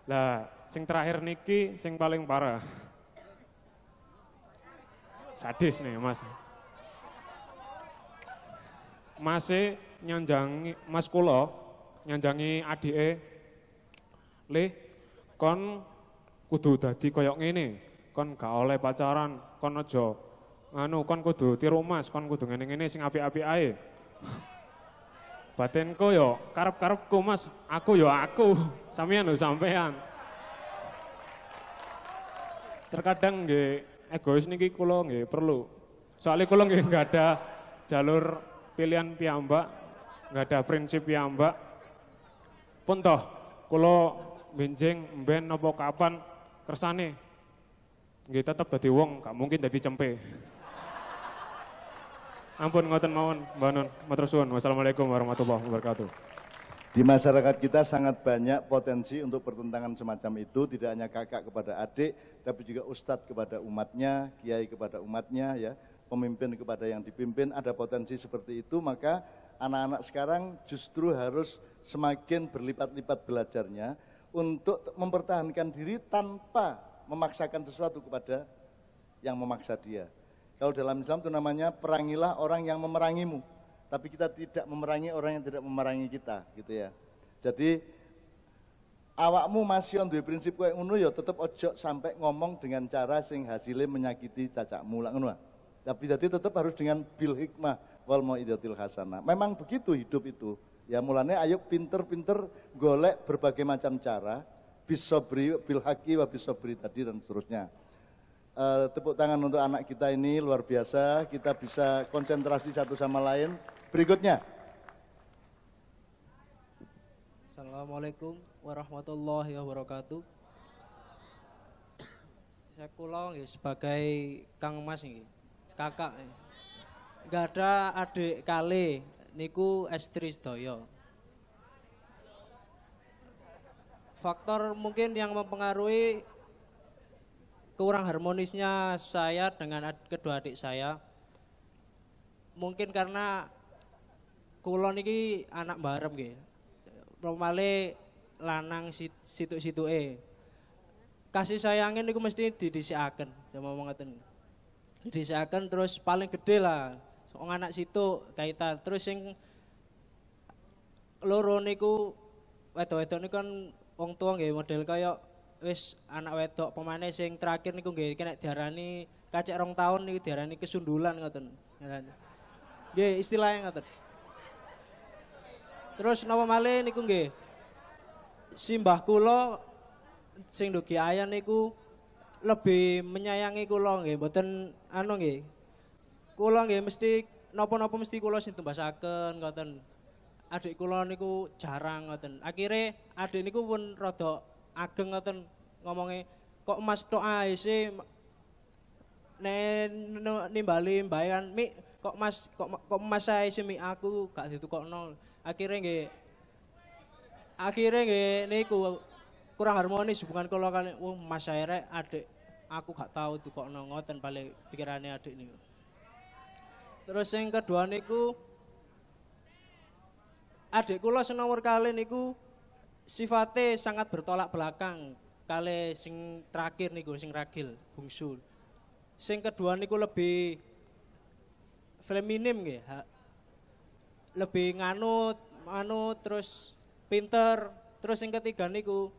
Lah, sing terakhir niki sing paling parah. Sadis nih, Mas. Masih nyanjangi Mas kula, nyanjangi adike, "Le, kon kudu dadi koyok ngene. Kon gak oleh pacaran, kon aja kon kudu tiru Mas, kon kudu ngene-ngene sing apik-apik ae." Batinku yo karep-karepku Mas, aku yo aku, sampean yo sampean. Terkadang nggih egois niki kula nggih perlu. Soalnya kula nggih nggak ada jalur pilihan piyambak, nggak ada prinsip piyambak. Pun toh kula benjing mben napa kapan kersane nggih tetep dadi wong, gak mungkin dadi cempe. Ampun ngoten mawon, Mbak Nun. Matur suwun. Wassalamualaikum warahmatullahi wabarakatuh. Di masyarakat kita sangat banyak potensi untuk pertentangan semacam itu, tidak hanya kakak kepada adik, tapi juga ustadz kepada umatnya, kiai kepada umatnya, ya, pemimpin kepada yang dipimpin, ada potensi seperti itu, maka anak-anak sekarang justru harus semakin berlipat-lipat belajarnya untuk mempertahankan diri tanpa memaksakan sesuatu kepada yang memaksa dia. Kalau dalam Islam itu namanya perangilah orang yang memerangimu, tapi kita tidak memerangi orang yang tidak memerangi kita, gitu ya. Jadi awakmu masih duwe prinsip koyo ngono ya tetep ojo sampai ngomong dengan cara sing hasilnya menyakiti cacakmu lah ngono. Tapi jadi tetap harus dengan bil hikmah wal mau'izatil hasanah. Memang begitu hidup itu. Ya mulane ayo pinter-pinter golek berbagai macam cara, bisobri bil haqi wa bisobri tadi dan seterusnya. Tepuk tangan untuk anak kita ini luar biasa, kita bisa konsentrasi satu sama lain. Berikutnya. Assalamualaikum warahmatullahi wabarakatuh. Saya kula nggih sebagai Kang Mas nggih, kakak. Enggak ada adik kali niku estri sedaya. Faktor mungkin yang mempengaruhi kurang harmonisnya saya dengan kedua adik saya mungkin karena kula niki anak barem nggih. Normale lanang situ-situke. Kasih sayangin niku mesti didhisikaken, jama ngoten. didhisikaken terus paling gede lah wong anak situ kaitan terus sing loro niku wedok-wedok niku kan wong tua nggih model kaya wis anak wedok pemane sing terakhir niku nggih kena diarani kacek 2 tahun niku diarani kesundulan ngoten nggih istilahnya ngoten terus napa malih niku nggih simbah kula sing dugi ayah niku lebih menyayangi kula nggih mboten anu nggih kula nggih mesti napa-napa mesti kula sing tumbasaken ngoten adik kula niku jarang ngoten akhire adik niku pun rada ageng ngoten ngomonge kok Mas tok ae sih nimbali mbae kan mi kok Mas ae sih mi aku gak ditukokno akhire nggih niku kurang harmonis hubungan kula kali Mas Aire adik aku gak tahu tukokno ngoten paling pikirane adik niku. Terus yang kedua niku adik kula sing nomor kali niku sifatnya sangat bertolak belakang kali sing terakhir niku sing ragil bungsu. Sing kedua niku lebih feminim nggih. Lebih nganut terus pinter terus yang ketiga niku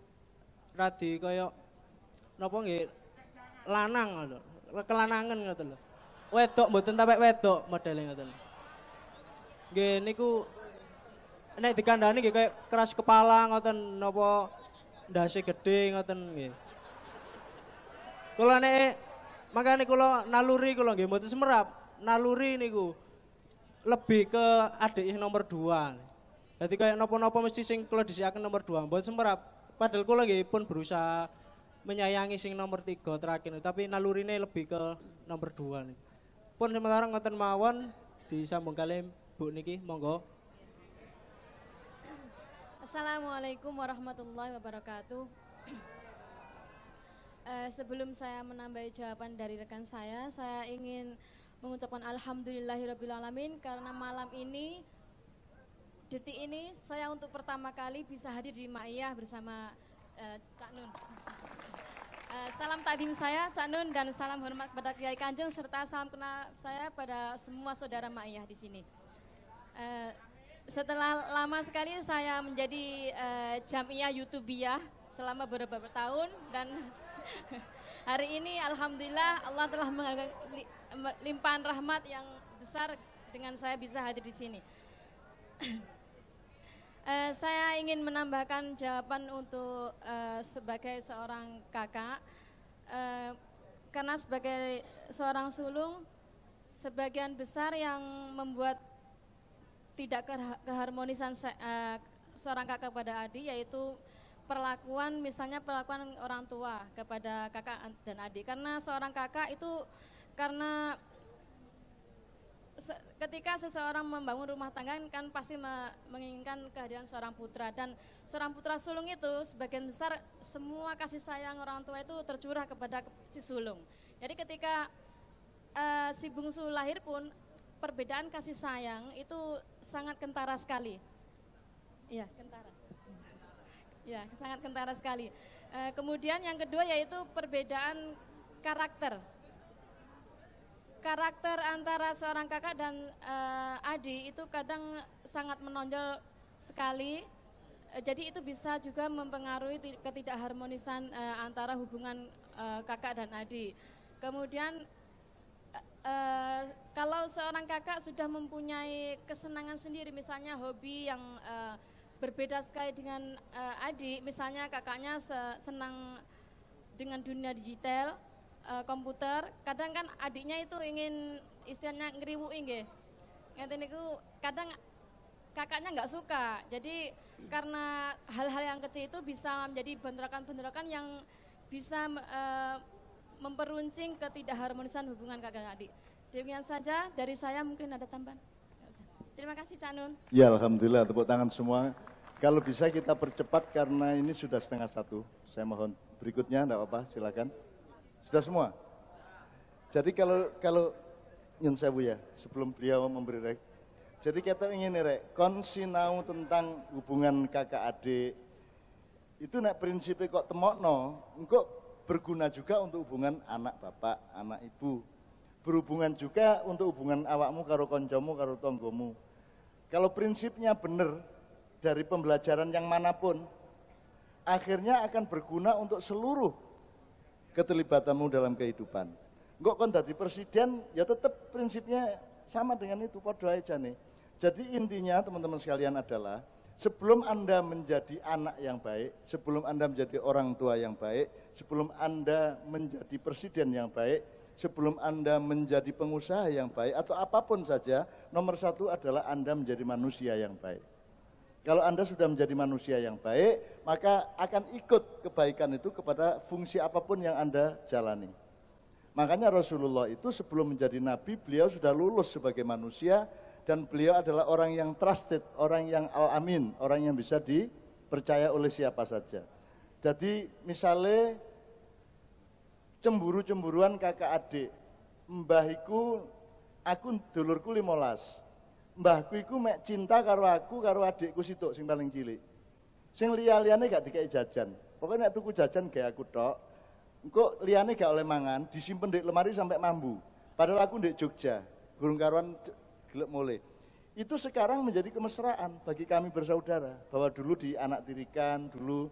radi kaya napa nggih lanang lho, kelanangan ngoten lho. Wedok mboten tapek wedok modele ngoten. Nggih niku nek dikandani nggih kaya keras kepala ngoten napa ndase gedhe ngoten nggih. Kula nek makane kula naluri kula nggih mboten semerap. Naluri niku lebih ke adik nomor 2. Dadi kaya napa-napa mesti sing kula dhisikaken nomor 2 mboten semerap. Padahal kula nggih pun berusaha menyayangi sing nomor 3 terakhir, tapi nalurine lebih ke nomor 2 nih. Pun sementara ngoten mawon disambung kali Bu niki, monggo. Assalamualaikum warahmatullahi wabarakatuh. Sebelum saya menambahi jawaban dari rekan saya ingin mengucapkan alhamdulillahirrabbilalamin karena malam ini detik ini saya untuk pertama kali bisa hadir di Ma'iyah bersama Cak Nun. Salam takdim saya Cak Nun dan salam hormat kepada Kiai Kanjeng serta salam kenal saya pada semua saudara Ma'iyah di sini. Setelah lama sekali saya menjadi Jamiah YouTubiah selama beberapa tahun dan hari ini alhamdulillah Allah telah limpahan rahmat yang besar dengan saya bisa hadir di sini. Saya ingin menambahkan jawaban untuk sebagai seorang kakak, karena sebagai seorang sulung, sebagian besar yang membuat tidak keharmonisan seorang kakak pada adik yaitu perlakuan, misalnya perlakuan orang tua kepada kakak dan adik. Karena seorang kakak itu karena ketika seseorang membangun rumah tangga kan pasti menginginkan kehadiran seorang putra dan seorang putra sulung itu sebagian besar semua kasih sayang orang tua itu tercurah kepada si sulung. Jadi ketika si bungsu lahir pun perbedaan kasih sayang itu sangat kentara sekali. Iya, kentara. Ya, sangat kentara sekali. Kemudian yang kedua yaitu perbedaan karakter. Karakter antara seorang kakak dan adik itu kadang sangat menonjol sekali. Jadi itu bisa juga mempengaruhi ketidakharmonisan antara hubungan kakak dan adik. Kemudian kalau seorang kakak sudah mempunyai kesenangan sendiri, misalnya hobi yang berbeda sekali dengan adik, misalnya kakaknya senang dengan dunia digital, komputer, kadang kan adiknya itu ingin istilahnya ngeriwuin nggih. Ngeten niku kadang kakaknya nggak suka. Jadi karena hal-hal yang kecil itu bisa menjadi bentrokan-bentrokan yang bisa memperuncing ketidakharmonisan hubungan kakak dan adik. Demikian saja dari saya, mungkin ada tambahan. Terima kasih Cak Nun. Ya alhamdulillah, tepuk tangan semua. Kalau bisa kita percepat karena ini sudah 12:30. Saya mohon berikutnya, enggak apa-apa, silakan. Sudah semua? Jadi kalau nyun sewu ya, sebelum beliau memberi rek. Jadi kita ingin rek, kon sinau tentang hubungan kakak adik. Itu nek prinsipnya kok temokno, engko berguna juga untuk hubungan anak bapak, anak ibu. Berhubungan juga untuk hubungan awakmu karo koncomu, karo tonggomu. Kalau prinsipnya benar dari pembelajaran yang manapun, akhirnya akan berguna untuk seluruh keterlibatanmu dalam kehidupan. Kok kon dadi presiden, ya tetap prinsipnya sama dengan itu, podo aja nih. Jadi intinya teman-teman sekalian adalah, sebelum Anda menjadi anak yang baik, sebelum Anda menjadi orang tua yang baik, sebelum Anda menjadi presiden yang baik, sebelum Anda menjadi pengusaha yang baik, atau apapun saja, nomor satu adalah Anda menjadi manusia yang baik. Kalau Anda sudah menjadi manusia yang baik, maka akan ikut kebaikan itu kepada fungsi apapun yang Anda jalani. Makanya Rasulullah itu sebelum menjadi nabi, beliau sudah lulus sebagai manusia, dan beliau adalah orang yang trusted, orang yang al-amin, orang yang bisa dipercaya oleh siapa saja. Jadi misalnya cemburu-cemburuan kakak adik, mbahiku, aku dulurku 15, mbahku iku mek cinta karo aku, karo adikku situk sing paling cilik. Sing liya-liyane gak dikei jajan. Pokoknya nek tuku jajan gawe aku tok. Engko liyane gak oleh mangan, disimpen di lemari sampai mambu. Padahal aku ndek Jogja, gurung karuan gelek mule. Itu sekarang menjadi kemesraan bagi kami bersaudara, bahwa dulu dianaktirikan, dulu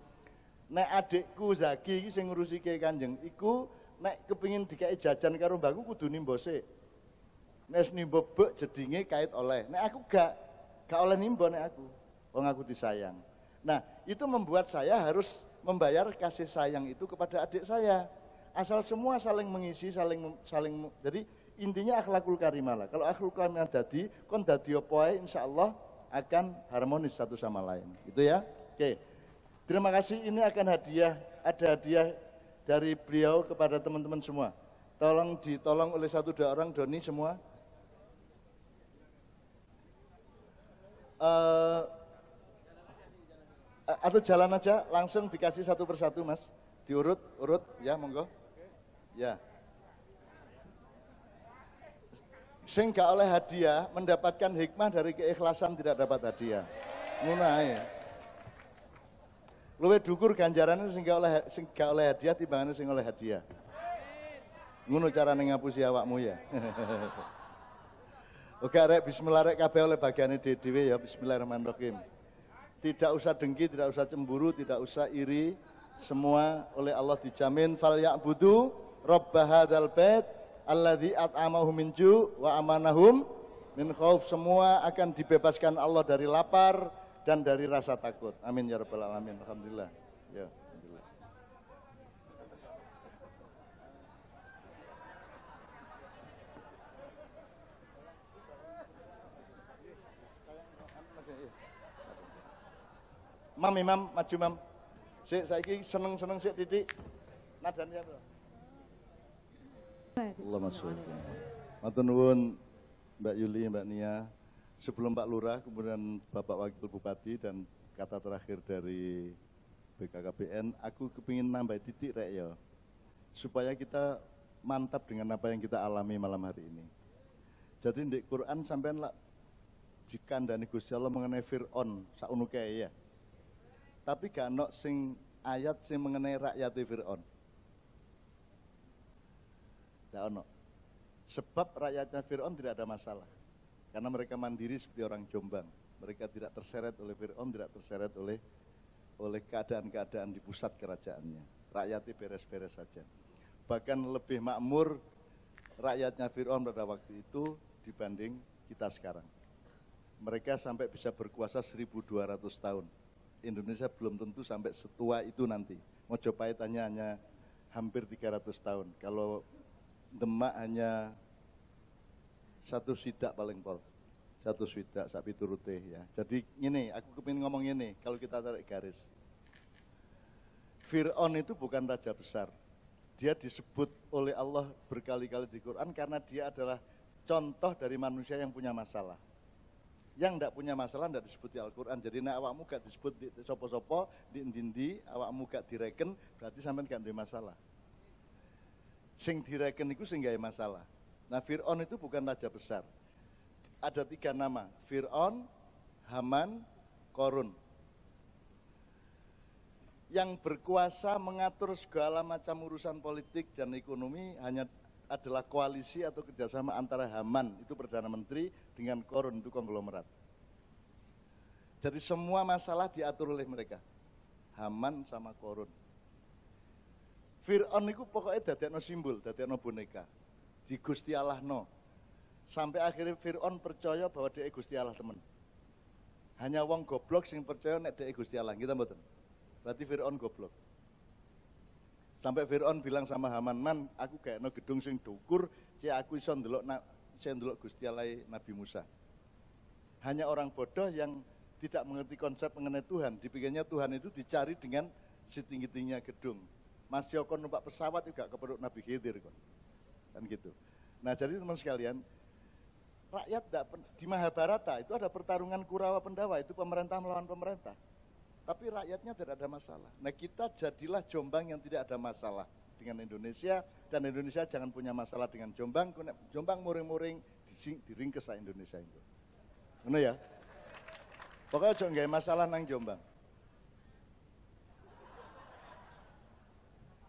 nek adikku Zaki iki sing ngurusi Kiai Kanjeng, iku nek kepengin dikei jajan karo mbahku kudu nimba sik. Nek nimba bek jedinge kait oleh. Nek aku gak oleh nimba nek aku. Wong aku disayang. Nah, itu membuat saya harus membayar kasih sayang itu kepada adik saya. Asal semua saling mengisi, saling jadi intinya akhlakul karimah lah. Kalau akhlakul karimah dadi, kon dadi apa ae insyaallah akan harmonis satu sama lain. Gitu ya. Oke. Terima kasih, ini akan ada hadiah dari beliau kepada teman-teman semua. Ditolong oleh 1-2 orang, Doni semua. Atau jalan aja, langsung dikasih satu persatu mas, diurut, ya monggo, ya. Sing gak oleh hadiah, mendapatkan hikmah dari keikhlasan tidak dapat hadiah. Ngono ae. Luwih dhuwur ganjarane sing gak oleh hadiah timbangane sing oleh hadiah. Ngono carane ngapusi awakmu ya. Oke rek, bismillah rek kabeh oleh bagiane dhewe ya, bismillahirrahmanirrahim. Tidak usah dengki, tidak usah cemburu, tidak usah iri, semua oleh Allah dijamin. Fal ya'budu rabb hadzal bait alladzi at'amahum min ju' wa amanahum min khauf. Semua akan dibebaskan Allah dari lapar dan dari rasa takut. Amin ya rabbal alamin. Alhamdulillah. Ya. Mam, imam, maju mam. Saiki seneng-seneng sik titik. Nadane ya, Bro. Allahumma sholli. Matur nuwun Mbak Yuli, Mbak Nia. Sebelum Pak Lurah, kemudian Bapak Wakil Bupati dan kata terakhir dari BKKBN, aku kepingin nambah titik rek ya. Supaya kita mantap dengan apa yang kita alami malam hari ini. Jadi di Quran sampean lah dikandani Gusti Allah mengenai Fir'aun sauno kae ya. Tapi gak ono sing ayat sing mengenai rakyat Fir'aun. Gak ono. Sebab rakyatnya Fir'aun tidak ada masalah. Karena mereka mandiri seperti orang Jombang. Mereka tidak terseret oleh Fir'aun, tidak terseret oleh keadaan-keadaan di pusat kerajaannya. Rakyatnya beres-beres saja. Bahkan lebih makmur rakyatnya Fir'aun pada waktu itu dibanding kita sekarang. Mereka sampai bisa berkuasa 1200 tahun. Indonesia belum tentu sampai setua itu nanti. Mojopahit hanya hampir 300 tahun. Kalau Demak hanya 1 swidak paling pol. 1 swidak sapi turute ya. Jadi ini aku kepingin ngomong ini kalau kita tarik garis. Fir'aun itu bukan raja besar. Dia disebut oleh Allah berkali-kali di Quran karena dia adalah contoh dari manusia yang punya masalah. Yang tidak punya masalah tidak disebut di Al-Quran. Jadi nek awakmu gak disebut di sopo-sopo, di endi-endi, awakmu gak direken, berarti sampean gak ada masalah. Sing direken itu sing gawe masalah. Nah Fir'aun itu bukan raja besar. Ada 3 nama, Fir'aun, Haman, Korun. Yang berkuasa mengatur segala macam urusan politik dan ekonomi hanya adalah koalisi atau kerjasama antara Haman, itu Perdana Menteri, dengan Korun, itu konglomerat. Jadi semua masalah diatur oleh mereka. Haman sama Korun. Fir'aun itu pokoknya dadekno simbol, dadekno boneka. Di Gusti Allah no. Sampai akhirnya Fir'aun percaya bahwa dia Gusti Allah teman. Hanya wong goblok sing percaya nek dia Gusti Allah, kita mboten. Berarti Fir'aun goblok. Sampai Fir'aun bilang sama Haman, "Man, aku kayakno gedung sing dukur, cek aku iso ndelok Gusti Allah Nabi Musa." Hanya orang bodoh yang tidak mengerti konsep mengenai Tuhan, dipikirnya Tuhan itu dicari dengan setinggi-tingginya gedung. Mas Joko numpak pesawat juga kepeduk Nabi Khidir kan gitu. Nah jadi teman sekalian, rakyat di Mahabharata itu ada pertarungan Kurawa Pendawa, itu pemerintah melawan pemerintah. Tapi rakyatnya tidak ada masalah. Nah kita jadilah Jombang yang tidak ada masalah dengan Indonesia, dan Indonesia jangan punya masalah dengan Jombang. Jombang muring-muring diringkes sa Indonesia itu. Benar ya? Pokoknya jangan gak masalah nang Jombang.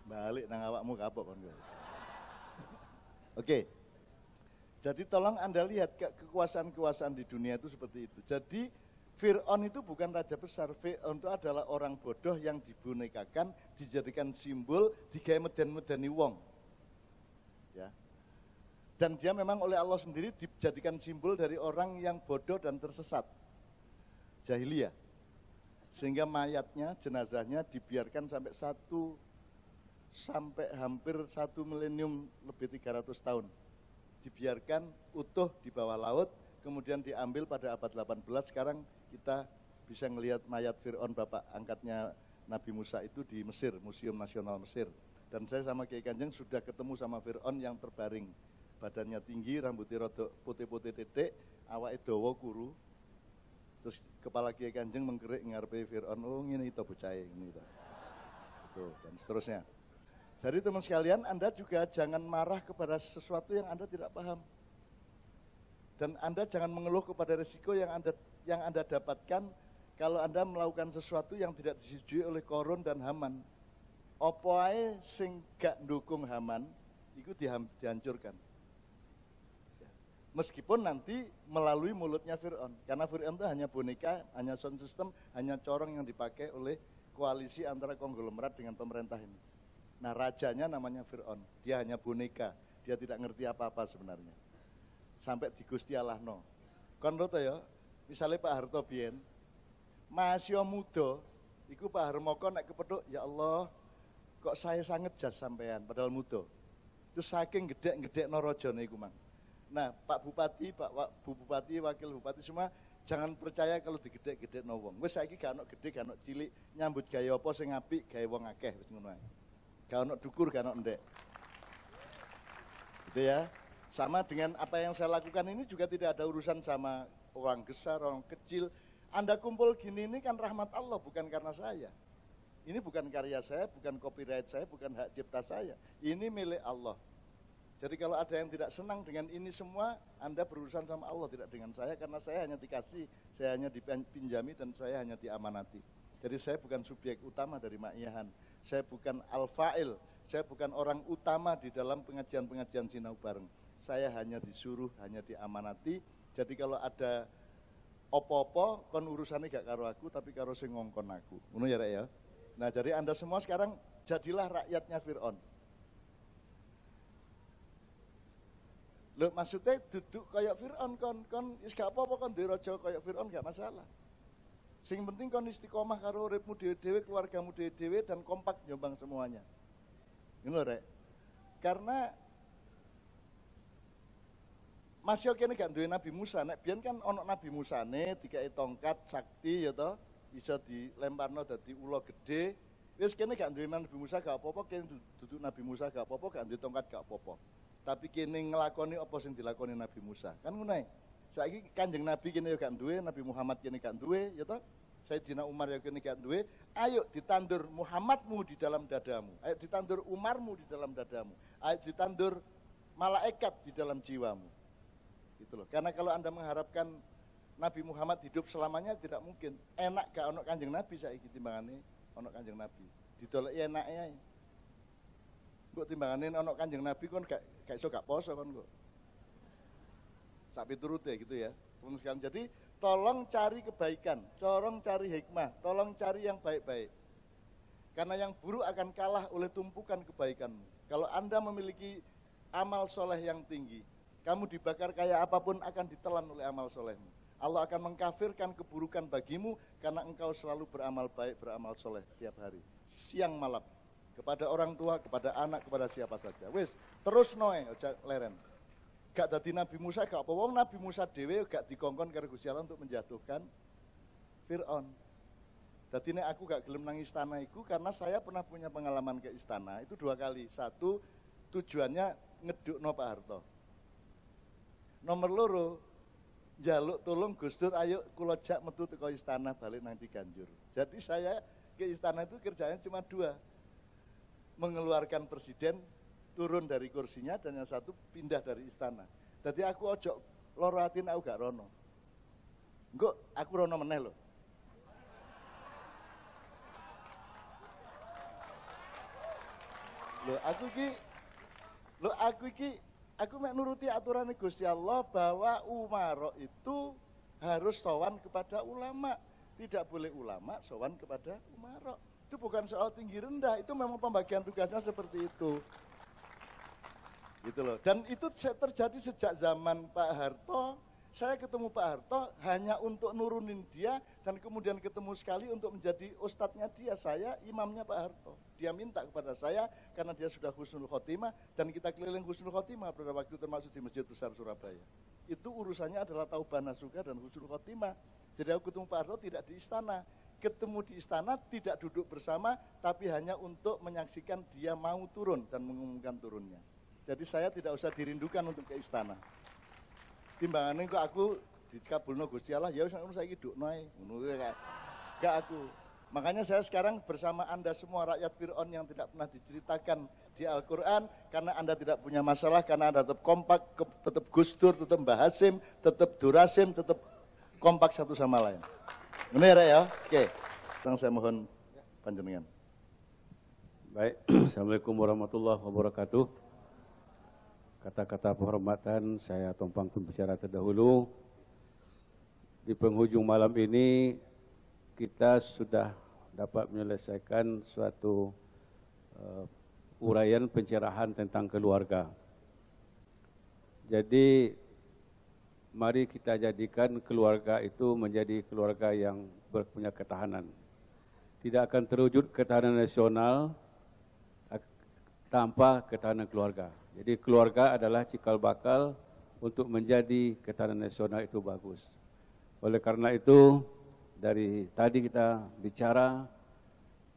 Balik nang awakmu kapok kan. Oke. Jadi tolong Anda lihat kekuasaan-kekuasaan di dunia itu seperti itu. Jadi Fir'aun itu bukan raja besar, Fir'aun itu adalah orang bodoh yang dibonekakan, dijadikan simbol, digawe meden-medeni wong. Ya. Dan dia memang oleh Allah sendiri dijadikan simbol dari orang yang bodoh dan tersesat. Jahiliyah. Sehingga mayatnya, jenazahnya dibiarkan sampai hampir 1 milenium lebih 300 tahun. Dibiarkan utuh di bawah laut, kemudian diambil pada abad 18. Sekarang kita bisa melihat mayat Fir'aun, bapak angkatnya Nabi Musa itu di Mesir, Museum Nasional Mesir. Dan saya sama Kiai Kanjeng sudah ketemu sama Fir'aun yang terbaring. Badannya tinggi, rambutnya rodok putih-putih titik, awake dawa kuru. Terus kepala Kiai Kanjeng mengkerik ngarepe Fir'aun, oh ngene itu bocahe ngene itu. Itu dan seterusnya. Jadi teman sekalian, Anda juga jangan marah kepada sesuatu yang Anda tidak paham. Dan Anda jangan mengeluh kepada risiko yang Anda dapatkan kalau Anda melakukan sesuatu yang tidak disetujui oleh Korun dan Haman. Apa ae sing gak ndukung Haman, itu dihancurkan. Meskipun nanti melalui mulutnya Fir'aun. Karena Fir'aun itu hanya boneka, hanya sound system, hanya corong yang dipakai oleh koalisi antara konglomerat dengan pemerintah ini. Nah rajanya namanya Fir'aun, dia hanya boneka, dia tidak ngerti apa-apa sebenarnya. Sampai di Gusti Allah no. Kon roto ya, misalnya Pak Harto biyen, masih muda, iku Pak Harmoko nek kepethuk, ya Allah, kok saya sangat jas sampean, padahal muda. Itu saking gedek-gedek no rajane iku mang. Nah Pak Bupati, Bu Bupati, Wakil Bupati semua, jangan percaya kalau digedek-gedek no wong. Wes saiki gak ono gede, gak ono cilik, nyambut gaya apa sing apik, gawe wong akeh wis ngono ae. Gak ono dukur, gak ono ndek. Gitu ya. Sama dengan apa yang saya lakukan ini juga tidak ada urusan sama orang besar, orang kecil. Anda kumpul gini ini kan rahmat Allah, bukan karena saya. Ini bukan karya saya, bukan copyright saya, bukan hak cipta saya. Ini milik Allah. Jadi kalau ada yang tidak senang dengan ini semua, Anda berurusan sama Allah, tidak dengan saya, karena saya hanya dikasih, saya hanya dipinjami, dan saya hanya diamanati. Jadi saya bukan subjek utama dari Ma'iyahan. Saya bukan al-fa'il, saya bukan orang utama di dalam pengajian-pengajian sinau bareng. Saya hanya disuruh, hanya diamanati. Jadi kalau ada opo-opo, kon urusannya gak karo aku, tapi karo sing ngongkon aku. Ngono ya Rek ya. Nah jadi Anda semua sekarang jadilah rakyatnya Fir'aun. Loh maksudnya duduk kayak Fir'aun, kon is gak apa-apa kon duwe raja kayak Fir'aun gak masalah. Sing penting kon istiqomah karo uripmu dhewe-dhewe, keluargamu dhewe-dhewe, dan kompak Jombang semuanya. Ngono Rek. Karena Masih kene gak duwe Nabi Musa, nek biyen kan ana Nabi Musane dikai tongkat sakti ya toh, iso dilemparno dadi ula gede. Wis kene gak duwe Nabi Musa gak apa-apa, kene duduk Nabi Musa gak apa-apa, gak duwe tongkat gak apa-apa. Tapi kene nglakoni apa sing dilakoni Nabi Musa. Kan ngono ae. Saiki Kanjeng Nabi kene ya gak duwe, Nabi Muhammad kene gak duwe ya toh. Sayyidina Umar ya kene gak duwe. Ayo ditandur Muhammadmu di dalam dadamu. Ayo ditandur Umarmu di dalam dadamu. Ayo ditandur malaikat di dalam jiwamu. Gitu loh. Karena kalau Anda mengharapkan Nabi Muhammad hidup selamanya tidak mungkin. Enak gak ono Kanjeng Nabi saiki timbangane ono Kanjeng Nabi. Didoleki enake ae. Kok timbangane ono Kanjeng Nabi kon gak gak iso gak poso kon kok. Sapi turute gitu ya. Jadi tolong cari kebaikan, tolong cari hikmah, tolong cari yang baik-baik. Karena yang buruk akan kalah oleh tumpukan kebaikanmu. Kalau Anda memiliki amal soleh yang tinggi, kamu dibakar kayak apapun akan ditelan oleh amal solehmu. Allah akan mengkafirkan keburukan bagimu karena engkau selalu beramal baik, beramal soleh setiap hari. Siang malam, kepada orang tua, kepada anak, kepada siapa saja. Wis, terus noe, ojo leren. Gak dadi Nabi Musa, gak apa wong Nabi Musa dhewe gak dikongkon karo Gusti Allah untuk menjatuhkan Fir'aun. Dadi nek aku gak gelem nang istana iku karena saya pernah punya pengalaman ke istana itu 2 kali. 1, tujuannya ngedukno Pak Harto. Nomor 2, njaluk tolong Gus Dur ayo kula jak metu teko istana balik nang Ciganjur. Jadi saya ke istana itu kerjanya cuma 2. Mengeluarkan presiden turun dari kursinya dan yang satu pindah dari istana. Jadi aku ojo loro atin aku gak rono. Engko aku rono meneh lho. Aku mek nuruti aturan Gusti Allah bahwa umaro itu harus sowan kepada ulama. Tidak boleh ulama sowan kepada umaro. Itu bukan soal tinggi rendah, itu memang pembagian tugasnya seperti itu. Gitu loh. Dan itu terjadi sejak zaman Pak Harto. Saya ketemu Pak Harto hanya untuk nurunin dia dan kemudian ketemu sekali untuk menjadi ustadznya dia. Saya imamnya Pak Harto. Dia minta kepada saya karena dia sudah husnul khotimah dan kita keliling husnul khotimah pada waktu termasuk di Masjid Besar Surabaya. Itu urusannya adalah taubah nasuka dan husnul khotimah. Jadi aku ketemu Pak Harto tidak di istana. Ketemu di istana tidak duduk bersama tapi hanya untuk menyaksikan dia mau turun dan mengumumkan turunnya. Jadi saya tidak usah dirindukan untuk ke istana. Timbangannya kok aku dikabulno Gusti Allah, ya wis ngono saiki dukno ae. Ngono gak aku. Makanya saya sekarang bersama Anda semua rakyat Fir'aun yang tidak pernah diceritakan di Al-Qur'an karena Anda tidak punya masalah, karena Anda tetap kompak, tetap Gus Dur, tetap Mbah Hasim, tetap Durasim, tetap kompak satu sama lain. Benar ya? Oke. Sekarang saya mohon panjenengan. Baik, Assalamualaikum warahmatullahi wabarakatuh. Kata-kata penghormatan saya tumpang pembicara terdahulu. Di penghujung malam ini kita sudah dapat menyelesaikan suatu uraian pencerahan tentang keluarga. Jadi mari kita jadikan keluarga itu menjadi keluarga yang punya ketahanan. Tidak akan terwujud ketahanan nasional tanpa ketahanan keluarga. Jadi keluarga adalah cikal bakal untuk menjadi ketahanan nasional itu bagus. Oleh karena itu, dari tadi kita bicara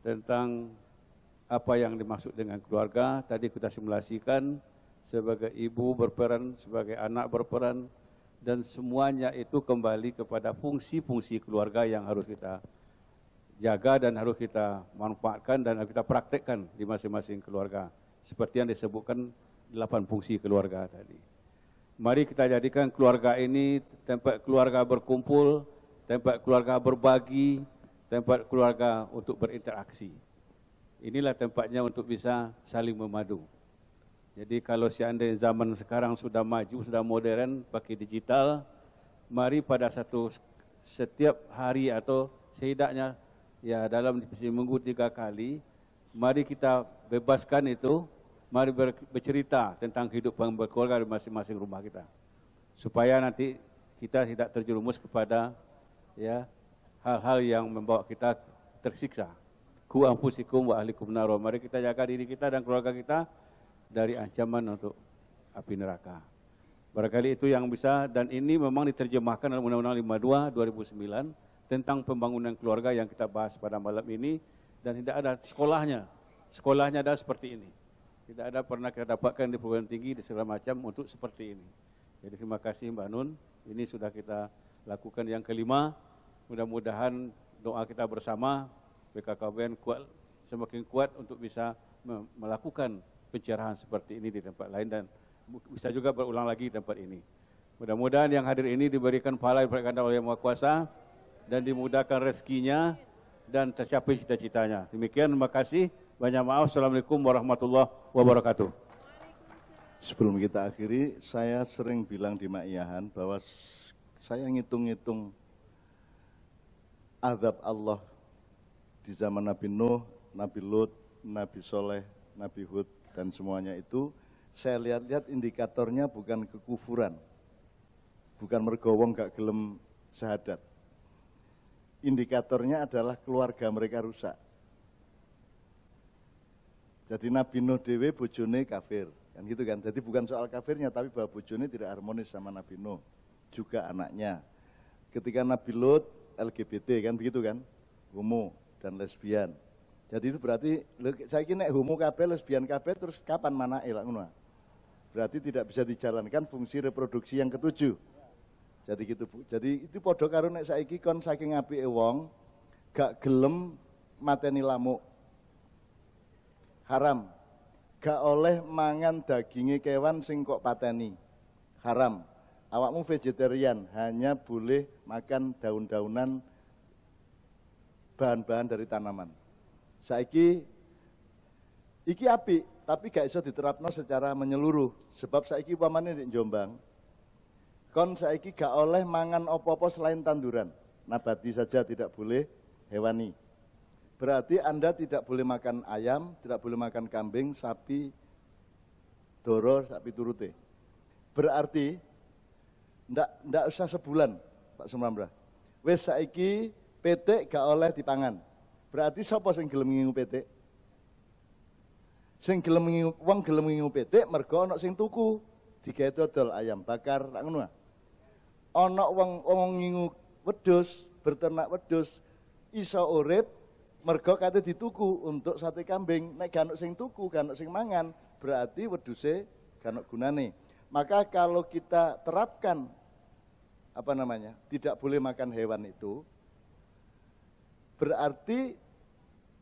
tentang apa yang dimaksud dengan keluarga. Tadi kita simulasikan sebagai ibu berperan, sebagai anak berperan, dan semuanya itu kembali kepada fungsi-fungsi keluarga yang harus kita jaga dan harus kita manfaatkan dan harus kita praktekkan di masing-masing keluarga. Seperti yang disebutkan 8 fungsi keluarga tadi. Mari kita jadikan keluarga ini tempat keluarga berkumpul, tempat keluarga berbagi, tempat keluarga untuk berinteraksi. Inilah tempatnya untuk bisa saling memadu. Jadi kalau seandainya zaman sekarang sudah maju, sudah modern, pakai digital, mari pada setiap hari atau setidaknya ya dalam seminggu 3 kali, mari kita bebaskan itu. Mari bercerita tentang kehidupan berkeluarga di masing-masing rumah kita. Supaya nanti kita tidak terjerumus kepada ya hal-hal yang membawa kita tersiksa. Ku anfusikum wa ahlikum nar. Mari kita jaga diri kita dan keluarga kita dari ancaman untuk api neraka. Barangkali itu yang bisa, dan ini memang diterjemahkan dalam Undang-Undang 52 2009 tentang pembangunan keluarga yang kita bahas pada malam ini, dan tidak ada sekolahnya. Sekolahnya adalah seperti ini. Tidak ada pernah kita dapatkan di perguruan tinggi di segala macam untuk seperti ini. Jadi terima kasih Mbak Nun, ini sudah kita lakukan yang kelima. Mudah-mudahan doa kita bersama BKKBN kuat, semakin kuat untuk bisa melakukan pencerahan seperti ini di tempat lain dan bisa juga berulang lagi di tempat ini. Mudah-mudahan yang hadir ini diberikan pahala yang berkata oleh Yang Maha Kuasa dan dimudahkan rezekinya dan tercapai cita-citanya. Demikian, terima kasih. Banyak maaf. Assalamualaikum warahmatullahi wabarakatuh. Sebelum kita akhiri, saya sering bilang di Ma'iyahan bahwa saya ngitung-ngitung azab Allah di zaman Nabi Nuh, Nabi Lut, Nabi Soleh, Nabi Hud, dan semuanya itu, saya lihat-lihat indikatornya bukan kekufuran, bukan mergowong gak gelem syahadat. Indikatornya adalah keluarga mereka rusak. Jadi Nabi Nuh dewe bojone kafir, kan gitu kan. Jadi bukan soal kafirnya, tapi bahwa bojone tidak harmonis sama Nabi Nuh, juga anaknya. Ketika Nabi Lut LGBT kan begitu kan, homo dan lesbian. Jadi itu berarti saya kira homo kabeh, lesbian kabeh, terus kapan manake lak ngono. Berarti tidak bisa dijalankan fungsi reproduksi yang ketujuh. Jadi gitu Bu. Jadi itu padha karo nek saiki kon saking apike wong gak gelem mateni lamuk. Haram. Gak oleh mangan daginge kewan sing kok pateni. Haram. Awakmu vegetarian, hanya boleh makan daun-daunan bahan-bahan dari tanaman. Saiki iki apik, tapi gak iso diterapno secara menyeluruh. Sebab saiki upamane di Jombang, kon saiki gak oleh mangan opo-opo selain tanduran. Nabati saja, tidak boleh hewani. Berarti Anda tidak boleh makan ayam, tidak boleh makan kambing, sapi, doro, sapi turute. Berarti ndak usah sebulan, Pak Sumramrah. Wes saiki petik gak oleh dipangan. Berarti sapa sing gelem ngingu petik? Sing gelem ngingu, wong gelem ngingu petik mergo ana sing tuku. Digawe dodol ayam bakar lak ngono. Ana wong ngingu wedhus, berternak wedhus iso urip mergo kate dituku untuk sate kambing. Nek gak ono sing tuku, gak ono sing mangan, berarti wedhuse gak ono gunane. Maka kalau kita terapkan tidak boleh makan hewan itu, berarti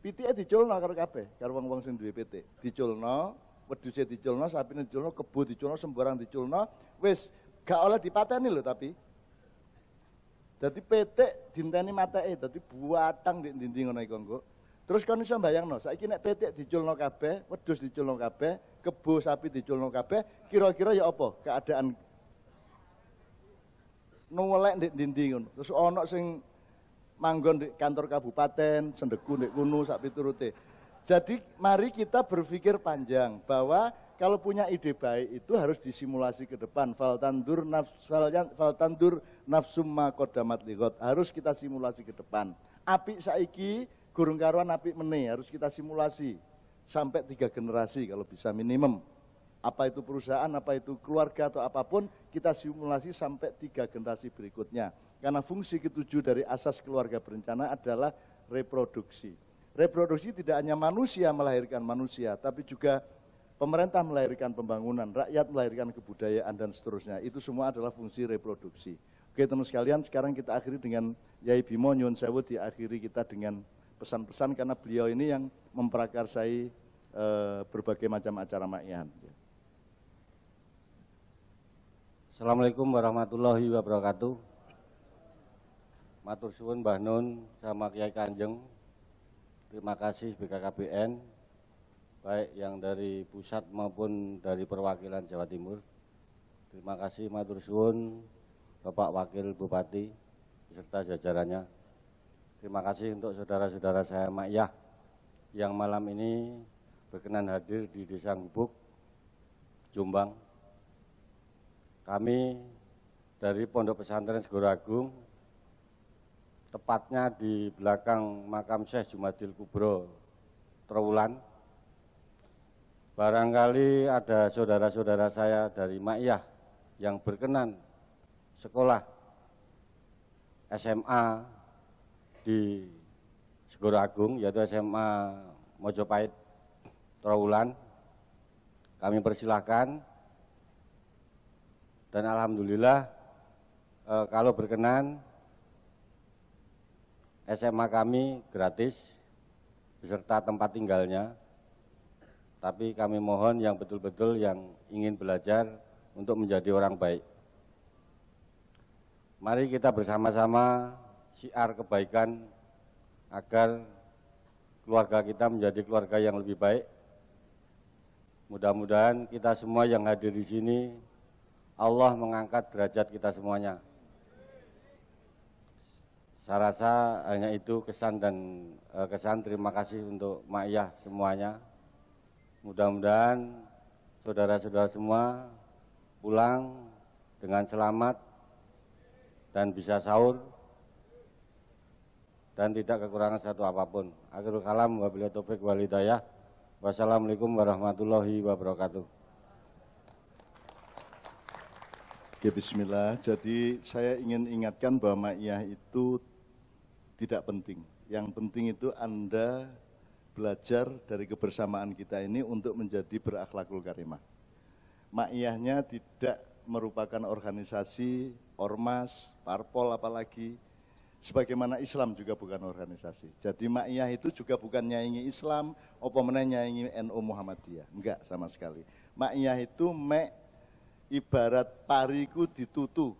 pitike diculno karo kabeh, karo wong-wong sing duwe pitik. Diculno, wedhuse diculno, sapine diculno, kebo diculno, sembarang diculno, wis gak oleh dipateni lho tapi. Dadi pitik dinteni mateke, dadi buatang ndek ndi ngono iku engko. Terus kon iso mbayangno, saiki nek pitik diculno kabeh, wedhus diculno kabeh, kebo sapi diculno kabeh, kira-kira ya apa keadaan nuwelek ndek ndi ngono. Terus ana sing manggon di kantor kabupaten, sendegu ndek kuno sak piturute. Jadi mari kita berpikir panjang bahwa kalau punya ide baik itu harus disimulasi ke depan. Faltandur nafsum ma qaddamat lighad. Harus kita simulasi ke depan. Apik saiki gurung karuan apik meneh, harus kita simulasi sampai 3 generasi kalau bisa minimum. Apa itu perusahaan, apa itu keluarga atau apapun, kita simulasi sampai 3 generasi berikutnya. Karena fungsi ketujuh dari asas keluarga berencana adalah reproduksi. Reproduksi tidak hanya manusia melahirkan manusia, tapi juga pemerintah melahirkan pembangunan, rakyat melahirkan kebudayaan dan seterusnya. Itu semua adalah fungsi reproduksi. Oke teman sekalian, sekarang kita akhiri dengan Yai Bimo Nyun Sewu, diakhiri kita dengan pesan-pesan karena beliau ini yang memprakarsai berbagai macam acara Ma'iyahan. Assalamualaikum warahmatullahi wabarakatuh. Matur suwun Mbah Nun sama Kiai Kanjeng. Terima kasih BKKBN, baik yang dari pusat maupun dari perwakilan Jawa Timur. Terima kasih matur suwun Bapak Wakil Bupati beserta jajarannya. Terima kasih untuk saudara-saudara saya Ma'iyah yang malam ini berkenan hadir di Desa Gubuk, Jombang. Kami dari Pondok Pesantren Segoro Agung, tepatnya di belakang makam Syekh Jumadil Kubro, Trawulan. Barangkali ada saudara-saudara saya dari Ma'iyah yang berkenan sekolah SMA di Segoro Agung, yaitu SMA Mojopahit, Trawulan. Kami persilahkan dan alhamdulillah kalau berkenan SMA kami gratis beserta tempat tinggalnya, tapi kami mohon yang betul-betul yang ingin belajar untuk menjadi orang baik. Mari kita bersama-sama syiar kebaikan agar keluarga kita menjadi keluarga yang lebih baik, Mudah-mudahan kita semua yang hadir di sini, Allah mengangkat derajat kita semuanya. Saya rasa hanya itu kesan terima kasih untuk Mak Iyah semuanya. Mudah-mudahan saudara-saudara semua pulang dengan selamat dan bisa sahur dan tidak kekurangan satu apapun. Akhirul kalam, wabillahi taufik wal hidayah. Wassalamualaikum warahmatullahi wabarakatuh. Oke, bismillah. Jadi saya ingin ingatkan bahwa Ma'iyah itu tidak penting. Yang penting itu Anda belajar dari kebersamaan kita ini untuk menjadi berakhlakul karimah. Ma'iyahnya tidak merupakan organisasi, ormas, parpol apalagi. Sebagaimana Islam juga bukan organisasi. Jadi Ma'iyah itu juga bukan nyaingi Islam, apa meneh nyaingi NU Muhammadiyah. Enggak sama sekali. Ma'iyah itu ibarat pariku ditutu.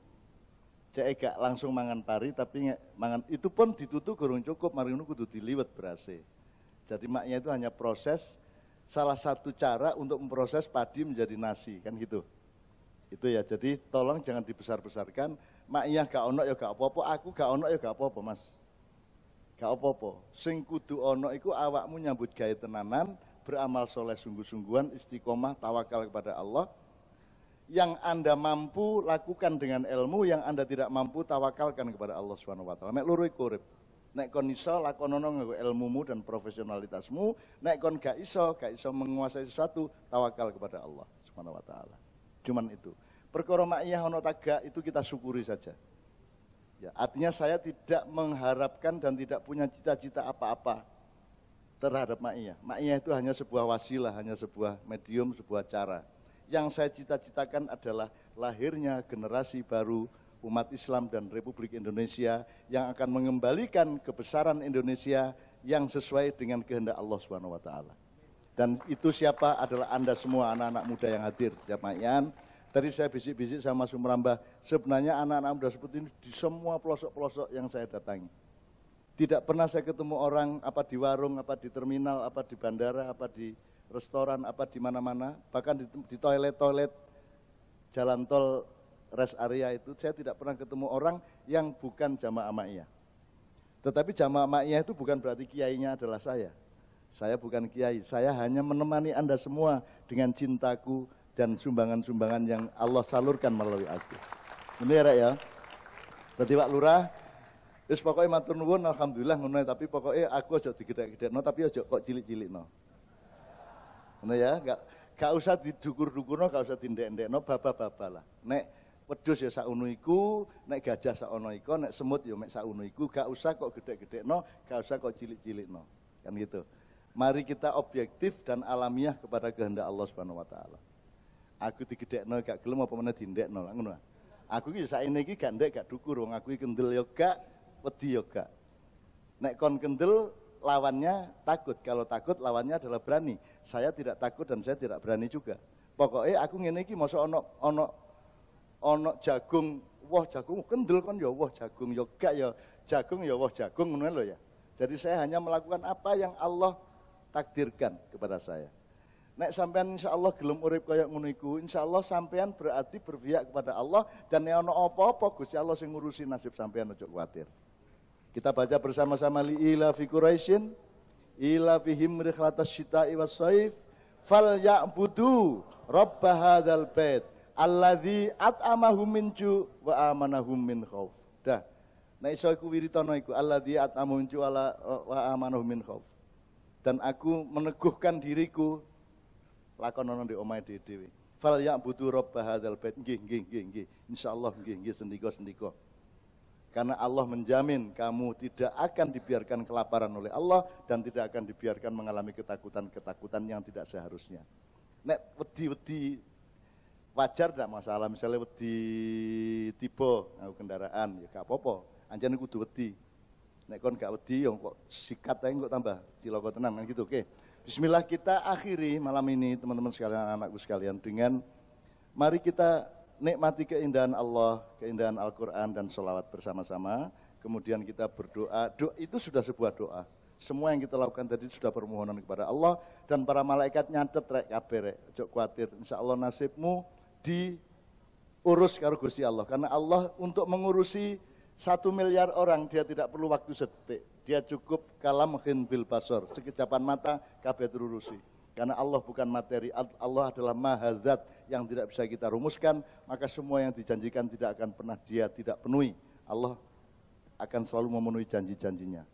Cek gak langsung mangan pari, tapi mangan itu pun ditutu gurung cukup, mari ngono kudu diliwet berase. Jadi Ma'iyah itu hanya proses, salah satu cara untuk memproses padi menjadi nasi, kan gitu. Itu ya, jadi tolong jangan dibesar-besarkan. Ma'iyah gak ono ya gak apa-apa, aku gak ono ya gak apa-apa Mas. Gak apa-apa. Sing kudu ono iku awakmu nyambut gawe tenanan, beramal soleh sungguh-sungguhan, istiqomah, tawakal kepada Allah. Yang Anda mampu lakukan dengan ilmu, yang Anda tidak mampu tawakalkan kepada Allah Subhanahu wa taala. Nek loro iku urip. Nek kon iso lakonono nganggo ilmumu dan profesionalitasmu, nek kon gak iso menguasai sesuatu, tawakal kepada Allah Subhanahu wa taala. Cuman itu. Perkara Ma'iyah ono tagak itu kita syukuri saja. Ya, artinya saya tidak mengharapkan dan tidak punya cita-cita apa-apa terhadap Ma'iyah. Ma'iyah itu hanya sebuah wasilah, hanya sebuah medium, sebuah cara. Yang saya cita-citakan adalah lahirnya generasi baru umat Islam dan Republik Indonesia yang akan mengembalikan kebesaran Indonesia yang sesuai dengan kehendak Allah Subhanahu wa taala. Dan itu siapa? Adalah Anda semua anak-anak muda yang hadir di Ma'iyah. Tadi saya bisik-bisik sama Sumrambah, sebenarnya anak-anak muda seperti ini di semua pelosok-pelosok yang saya datangi. Tidak pernah saya ketemu orang apa di warung, apa di terminal, apa di bandara, apa di restoran, apa di mana-mana, bahkan di toilet-toilet jalan tol rest area itu saya tidak pernah ketemu orang yang bukan jamaah Ma'iyah. Tetapi jamaah Ma'iyah itu bukan berarti kiainya adalah saya. Saya bukan kiai, saya hanya menemani Anda semua dengan cintaku dan sumbangan-sumbangan yang Allah salurkan melalui aku. Ini ya, Rek ya. Tadi Pak Lurah, wis pokoknya matur nuwun alhamdulillah ngono, tapi pokoknya aku aja digedek-gedekno tapi aja kok cilik-cilikno. Ngono ya, gak usah didukur-dukurno, gak usah dindek-ndekno, baba-baba lah. Nek wedhus ya sakono iku, nek gajah sakono iku, nek semut ya mek sakono iku, gak usah kok gedek-gedekno, gak usah kok cilik-cilikno. Kan gitu. Mari kita objektif dan alamiah kepada kehendak Allah Subhanahu wa taala. Aku digedekno gak gelem apa meneh dindekno lah ngono. Aku iki saene iki gak ndek gak dukur wong aku iki kendel ya gak, wedi ya gak. Nek kon kendel lawannya takut, kalau takut lawannya adalah berani. Saya tidak takut dan saya tidak berani juga. Pokoknya aku ngene iki mosok ono jagung, wah jagung kendel kon ya wah jagung ya gak ya jagung ya wah jagung ngono lho ya. Jadi saya hanya melakukan apa yang Allah takdirkan kepada saya. Nek sampean insyaallah gelem urip kaya ngono iku, insyaallah sampean berarti berpihak kepada Allah dan nek ono apa-apa Gusti Allah sing ngurusi nasib sampean, ojo kuwatir. Kita baca bersama-sama li ila fi Quraisyin ila fihim rikhlatas syita'i was saif falyabudu rabb hadzal bait alladzi at'amahum min ju' wa amanahum min khauf. Dah. Nek iso iku wiritana iku alladzi at'amahum min ju' wa amanahum min khauf. Dan aku meneguhkan diriku lakonono di omahe dhewe. Fal ya'budu rabb hadzal bait. Nggih. Insyaallah nggih sendika. Karena Allah menjamin kamu tidak akan dibiarkan kelaparan oleh Allah dan tidak akan dibiarkan mengalami ketakutan-ketakutan yang tidak seharusnya. Nek wedi-wedi wajar tidak masalah, misalnya wedi tiba nganggo kendaraan ya gak apa-apa. Anjane kudu wedi. Nek kon gak wedi yo kok sikat ae kok tambah cilaka tenan kan gitu. Oke. Bismillah, kita akhiri malam ini teman-teman sekalian, anakku sekalian, dengan mari kita nikmati keindahan Allah, keindahan Al-Quran dan sholawat bersama-sama. Kemudian kita berdoa, doa itu sudah sebuah doa. Semua yang kita lakukan tadi sudah permohonan kepada Allah dan para malaikat nyatet rek kabeh rek, ojo kuatir. Insyaallah nasibmu diurus karo Gusti Allah. Karena Allah untuk mengurusi 1 miliar orang dia tidak perlu waktu sedetik. Dia cukup kalamhin bil basor, sekejapan mata kabeh terurusi. Karena Allah bukan materi, Allah adalah mahadzat yang tidak bisa kita rumuskan, maka semua yang dijanjikan tidak akan pernah dia tidak penuhi. Allah akan selalu memenuhi janji-janjinya.